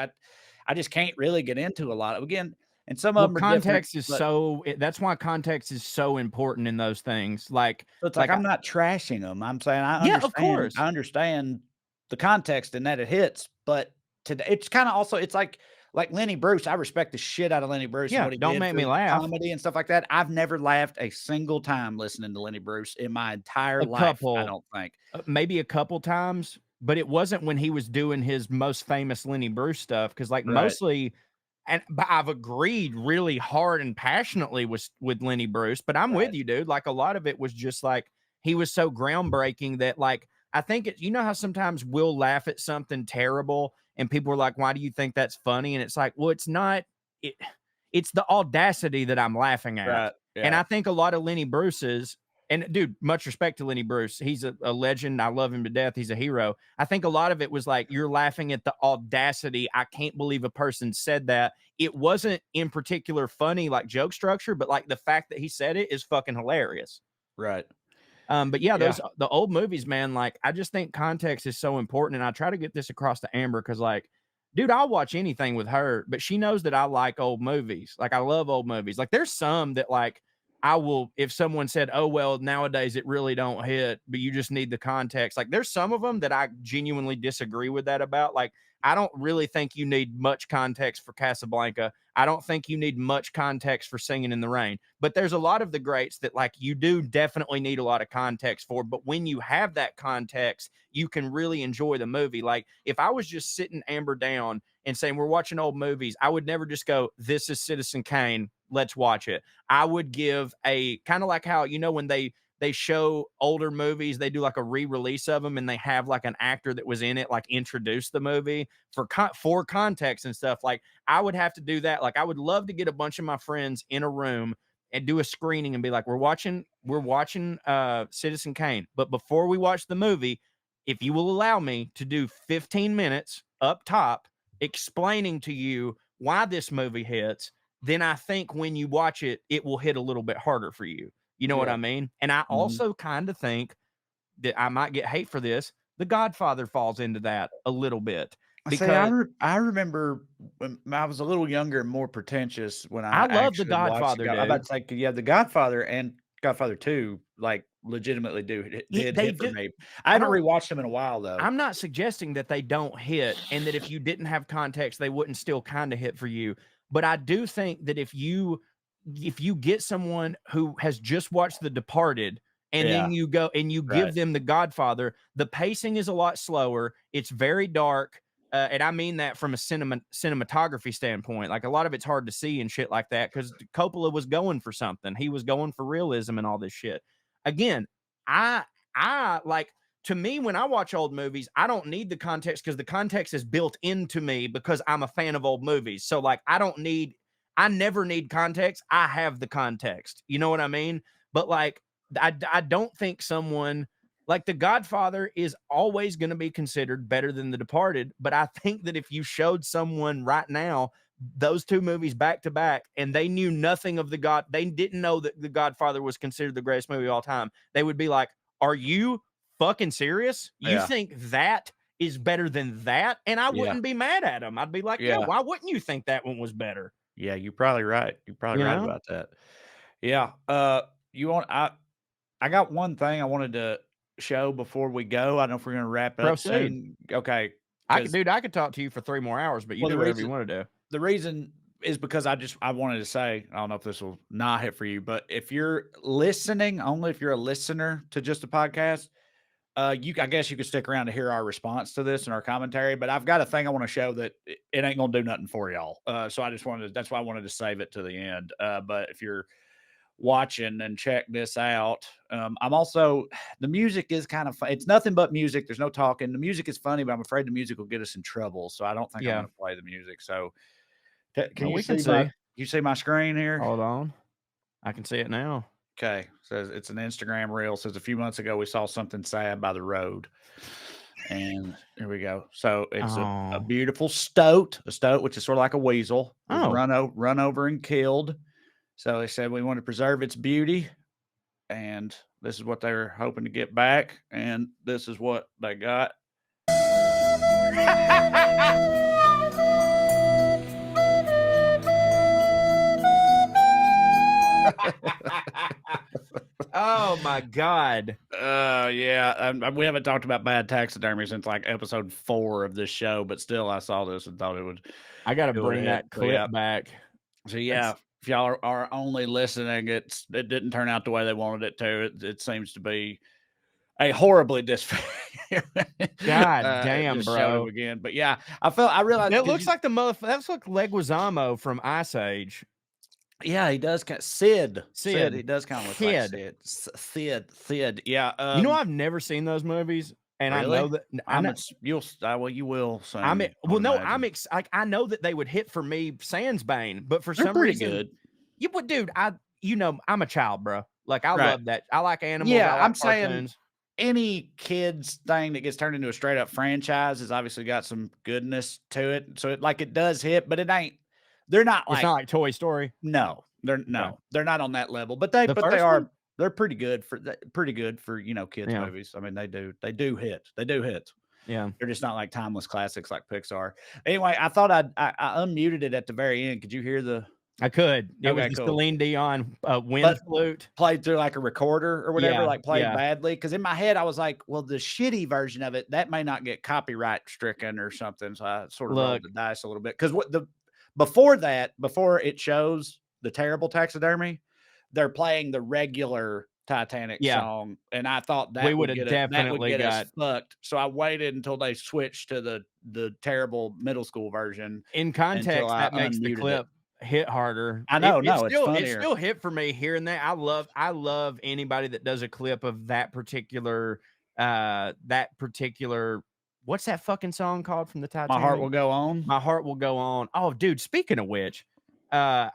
I just can't really get into a lot of, again, and some of Well, them are different, context is but that's why context is so important in those things. so it's like Like I I'm not trashing them. I'm saying yeah, of course. I understand the context and that it hits, but today it's kind of also it's like Lenny Bruce. I respect the shit out of Lenny Bruce and Yeah, what he don't did make for me laugh. comedy and stuff like that. I've never laughed a single time listening to Lenny Bruce in my entire A life, I couple, don't think. maybe a couple times, but it wasn't when he was doing his most famous Lenny Bruce stuff, because like Right, mostly but I've agreed really hard and passionately with Lenny Bruce, but I'm with right, you, dude. Like a lot of it was just like he was so groundbreaking that like I think you know how sometimes we'll laugh at something terrible and people are like, why do you think that's funny? And it's like, well, it's not it, it's the audacity that I'm laughing at. right, And yeah, I think a lot of Lenny Bruce's, and dude, much respect to Lenny Bruce. He's a legend. I love him to death. He's a hero. I think a lot of it was like you're laughing at the audacity. I can't believe a person said that. It wasn't in particular funny, like joke structure, but like the fact that he said it is fucking hilarious. right, But yeah, yeah, the old movies, man. Like I just think context is so important, and I try to get this across to Amber because, like, dude, I'll watch anything with her, but she knows that I like old movies. Like I love old movies. Like there's some that like I will, if someone said, oh, well, nowadays it really don't hit, but you just need the context. Like there's some of them that I genuinely disagree with that about. Like, I don't really think you need much context for Casablanca. I don't think you need much context for Singing in the Rain. But there's a lot of the greats that like you do definitely need a lot of context for. But when you have that context, you can really enjoy the movie. Like if I was just sitting Amber down and saying we're watching old movies, I would never just go, this is Citizen Kane, let's watch it. I would give a kind of like how, you know, when they show older movies, they do like a re-release of them and they have like an actor that was in it like introduce the movie for context and stuff. Like I would have to do that. Like I would love to get a bunch of my friends in a room and do a screening and be like, we're watching Citizen Kane, but before we watch the movie, if you will allow me to do 15 minutes up top explaining to you why this movie hits, then I think when you watch it, it will hit a little bit harder for you. You know what Yeah. I mean? And I also kind of think that I might get hate for this. The Godfather falls into that a little bit See, I because remember when I was a little younger and more pretentious when I I love The actually watched Godfather, I'm about dude. to say, yeah, The Godfather and Godfather 2, like, legitimately did They hit for do. me. I I haven't don't. rewatched them in a while, though. I'm not suggesting that they don't hit and that if you didn't have context, they wouldn't still kind of hit for you. But I do think that if you get someone who has just watched The Departed and Yeah, then you go and you right. give them The Godfather, the pacing is a lot slower. It's very dark. And I mean that from a cinematography standpoint. Like a lot of it's hard to see and shit like that because Coppola was going for something. He was going for realism and all this shit. Again, I I like to me, when I watch old movies, I don't need the context because the context is built into me because I'm a fan of old movies. So, like, I never need context. I have the context. You know what I mean? But, like, I don't think someone like The Godfather is always going to be considered better than The Departed. But I think that if you showed someone right now those two movies back to back and they knew nothing of they didn't know that The Godfather was considered the greatest movie of all time, they would be like, are you fucking serious? You Yeah, think that is better than that? And I yeah, wouldn't be mad at him. I'd be like, yeah, yeah, why wouldn't you think that one was better? yeah, you're probably right. You're probably You right know? about that. Yeah, you want I got one thing I wanted to show before we go. I don't know if we're gonna wrap up Proceed. soon. Okay, I could, because dude, I could talk to you for 3 more hours, but you well, do whatever you want to do. the reason is because I wanted to say, I don't know if this will not hit for you, but if you're listening, only if you're a listener to just a podcast, I guess you could stick around to hear our response to this and our commentary. But I've got a thing I want to show that it ain't gonna do nothing for y'all. So I just wanted that's why I wanted to save it to the end. But if you're watching and check this out. I'm also the music is kind of fun. It's nothing but music. There's no talking. The music is funny, but I'm afraid the music will get us in trouble. So I don't think I'm Yeah. going to play the music. So can Well, you we can see my see. screen here? Hold on. I can see it now. Okay, says it's an Instagram reel. Says a few months ago we saw something sad by the road, and here we go. So it's a Oh. beautiful stoat, which is sort of like a weasel, was Oh. run over and killed. So they said we want to preserve its beauty, and this is what they were hoping to get back, and this is what they got. Oh my God. Yeah, we haven't talked about bad taxidermy since like episode 4 of this show, but still, I saw this and thought I got to it would bring hit. that So clip yeah, back. yeah. That's If y'all are only listening, it didn't turn out the way they wanted it to. It seems to be a horribly disfigured. God damn, Just showed him bro. again, but yeah, I realized It because looks like the that's like Leguizamo from Ice Age. yeah, he does kind Sid, he Sid. does kinda look like Sid. Sid, yeah, You know, I've never seen those movies, and I know really? that I know Well, you will I'm soon, I well, would no, imagine. like I know that they would hit for me sans Bane, but for They're some pretty reason, good. you would, dude. I'm a child, bro. Like I Right. love that. I like animals. I Yeah, like I'm saying cartoons. any kids thing that gets turned into a straight up franchise has obviously got some goodness to it, so it does hit, but it ain't they're not It's like not like Toy Story. Okay. they're not on that level, The first one, they're pretty good for, kids yeah, movies. I mean, they do hit. They do hit. yeah. They're just not like timeless classics like Pixar. Anyway, I thought I unmuted it at the very end. Could you hear the I could. It was Okay, the cool. Celine Dion wind But flute. played through like a recorder or whatever, Yeah, like played yeah. badly. Because in my head, I was like, well, the shitty version of it, that may not get copyright stricken or something. So I sort of rolled Look, the dice a little bit. Because what the before that, before it shows the terrible taxidermy, they're playing the regular Titanic yeah, song, and I thought we that would would have get it that would definitely get us got fucked. So I waited until they switched to the terrible middle school version in until context, I that makes the unmuted it. clip hit harder. I It know, it no, it's still it funnier. still hit for me hearing that. I love anybody that does a clip of that particular what's that fucking song called from the My heart Titanic? will go on. My Heart Will Go On. Oh, dude, speaking of which, I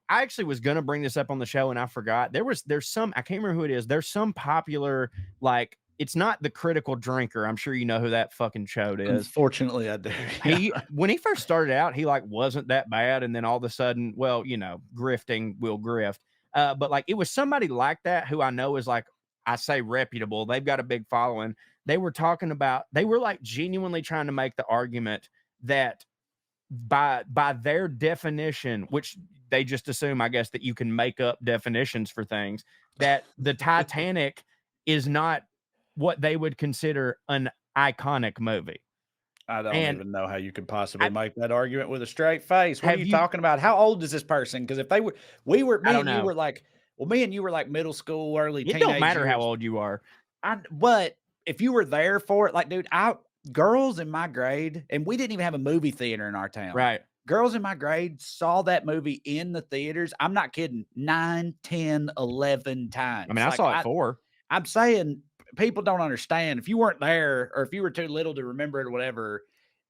actually was gonna bring this up on the show and I forgot. There's some I can't remember who it is. There's some popular like it's not The Critical Drinker. I'm sure you know who that fucking show is. Unfortunately, I do. Yeah. He when he first started out, he like wasn't that bad, and then all of a sudden, well, grifting will grift. But like it was somebody like that who I know is like I say reputable. They've got a big following. They were talking about they were like genuinely trying to make the argument that by their definition, which they just assume, I guess, that you can make up definitions for things, that the Titanic is not what they would consider an iconic movie. I don't And even know how you could possibly I make that argument with a straight face. What are have you you talking about? How old is this person? Because if they were, I me don't and you know. were like, well, me and you were like middle school, early It don't teenage matter how years. old you are. But if you were there for it, like, dude, girls in my grade, and we didn't even have a movie theater in our town. Right. Girls in my grade saw that movie in the theaters. I'm not kidding. 9, 10, 11 I mean, times. I Like saw it 4. I'm saying people don't understand. If you weren't there or if you were too little to remember it or whatever,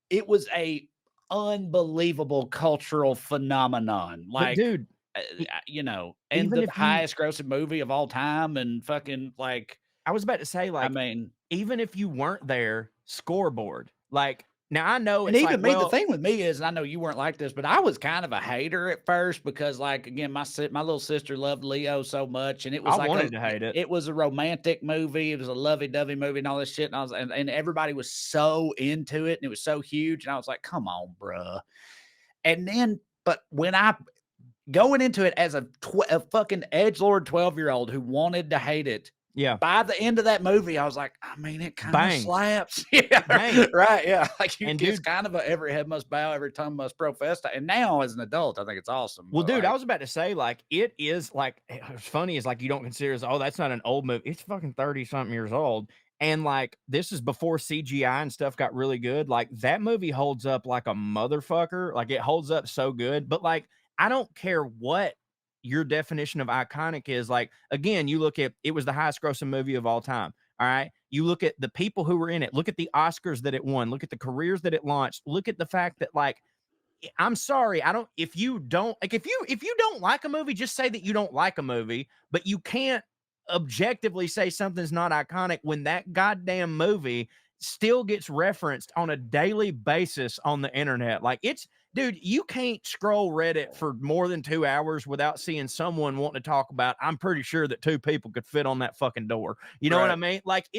it was a unbelievable cultural phenomenon. But Like, dude, e and even the if you highest grossing movie of all time and fucking like, I was about to say, I like, mean, even if you weren't there, scoreboard. Like, now I know and it's like, even me, the well, thing with me is, and I know you weren't like this, but I was kind of a hater at first because, like, again, my little sister loved Leo so much, and it I was like wanted to hate it. it was a romantic movie, it was a lovey-dovey movie, and all this shit, and and everybody was so into it, and it was so huge, and I was like, "Come on, bruh." And then, but when I going into it as a fucking edgelord 12-year-old who wanted to hate it, Yeah. by the end of that movie, I was like, I mean, it kinda Bangs. slaps. Yeah, Bangs. right, yeah, like, And it's dude, kind of a every head must bow, every tongue must profess, and now as an adult, I think it's awesome, well, but, dude, I like, was about to say, like, it is like it's funny is like you don't consider as oh, that's not an old movie. It's fucking 30 something years old. And like this is before CGI and stuff got really good. Like that movie holds up like a motherfucker. Like it holds up so good. But like, I don't care what your definition of iconic is. Like, again, you look at it was the highest grossing movie of all time. All right. You look at the people who were in it, look at the Oscars that it won, look at the careers that it launched, look at the fact that like I'm sorry, I don't if you don't like if you don't like a movie, just say that you don't like a movie, but you can't objectively say something's not iconic when that goddamn movie still gets referenced on a daily basis on the internet. Like it's dude, you can't scroll Reddit for more than 2 hours without seeing someone wanting to talk about, I'm pretty sure that 2 people could fit on that fucking door. You know what I right, mean? Like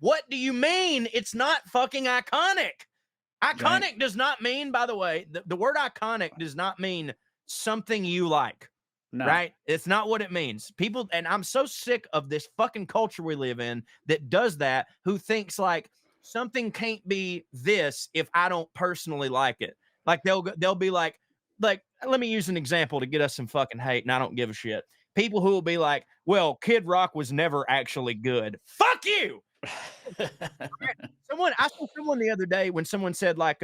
what do you mean it's not fucking iconic? right, Iconic does not mean, by the way, the word iconic does not mean something you like, no, right? It's not what it means. People, and I'm so sick of this fucking culture we live in that does that, who thinks like something can't be this if I don't personally like it. Like they'll be like, let me use an example to get us some fucking hate, and I don't give a shit. People who will be like, well, Kid Rock was never actually good. Fuck you. I saw someone the other day when someone said like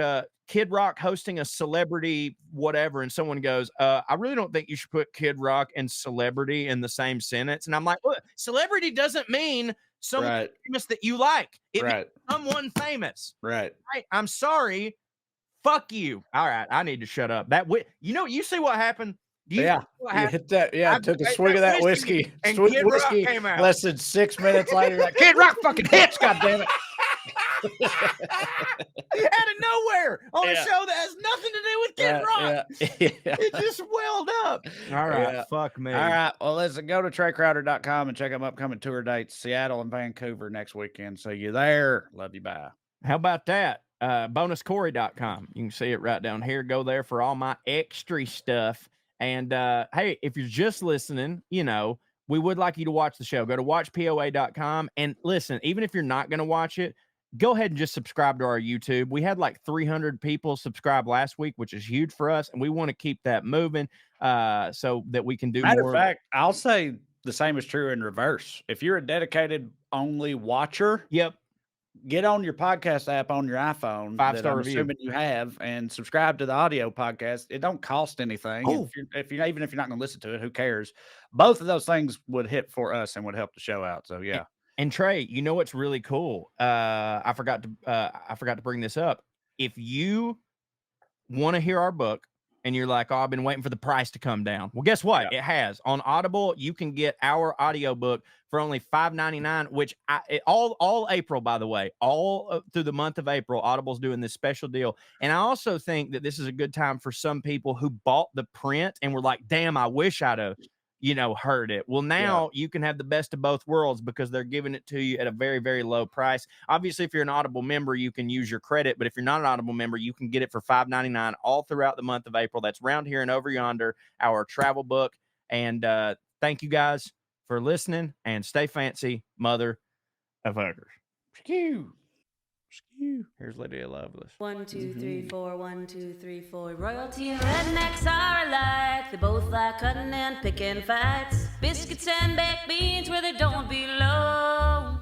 Kid Rock hosting a celebrity whatever, and someone goes, I really don't think you should put Kid Rock and celebrity in the same sentence. And I'm like, look, celebrity doesn't mean someone right, famous that you like. It means right, someone famous. right. Right? I'm sorry. Fuck you. All right, I need to shut up. You see what happened? Do you see Yeah, what you happened? hit that. Yeah, I took a drank swig of that whiskey whiskey. and Sweet Kid Rock whiskey. came out. Less than 6 minutes later, you're like, Kid Rock fucking hits. God damn it! Out of nowhere on a Yeah. show that has nothing to do with Kid Rock. Yeah. It just welled up. All right, Yeah. fuck me. All right. Well, listen, go to TreyCrowder.com and check out upcoming tour dates, Seattle and Vancouver next weekend. So you there. Love you. Bye. How about that? Bonuscorey.com. You can see it right down here. Go there for all my extra stuff. And hey, if you're just listening, we would like you to watch the show. Go to watchpoa.com and listen. Even if you're not going to watch it, go ahead and just subscribe to our YouTube. We had like 300 people subscribe last week, which is huge for us, and we want to keep that moving so that we can do Matter more. of fact, I'll say the same is true in reverse. If you're a dedicated only watcher, Yep. Get on your podcast app on your iPhone. 5-star review. Assuming you have, and subscribe to the audio podcast. It don't cost anything. Oh. If you're even if you're not going to listen to it, who cares? Both of those things would hit for us and would help the show out. So yeah. And Trey, you know what's really cool? I forgot to bring this up. If you want to hear our book and you're like, oh, I've been waiting for the price to come down. Well, guess what? Yeah. It has. On Audible, you can get our audiobook for only $5.99, which all April, by the way, all through the month of April, Audible's doing this special deal. And I also think that this is a good time for some people who bought the print and were like, damn, I wish I'd have heard it. Well, now you can have the best of both worlds because they're giving it to you at a very, very low price. Obviously, if you're an Audible member, you can use your credit, but if you're not an Audible member, you can get it for $5.99 all throughout the month of April. That's Round Here and Over Yonder, our travel book. And thank you guys for listening, and stay fancy, mother of huggers. Skew. Here's Lydia Lovelace. 1, 2, 3, 4. 1, 2, 3, 4. Royalty and rednecks are alike. They both like cutting and picking fights. Biscuits and baked beans where they don't belong.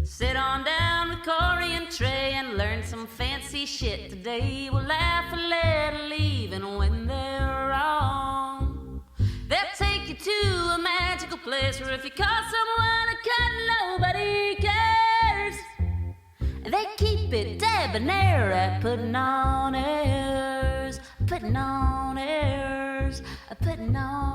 Sit on down with Corey and Trey and learn some fancy shit today. We'll laugh a little even when they're wrong. They'll take you to a magical place where if you call someone a cunt, nobody cares. They keep it debonair at putting on airs, putting on airs, putting on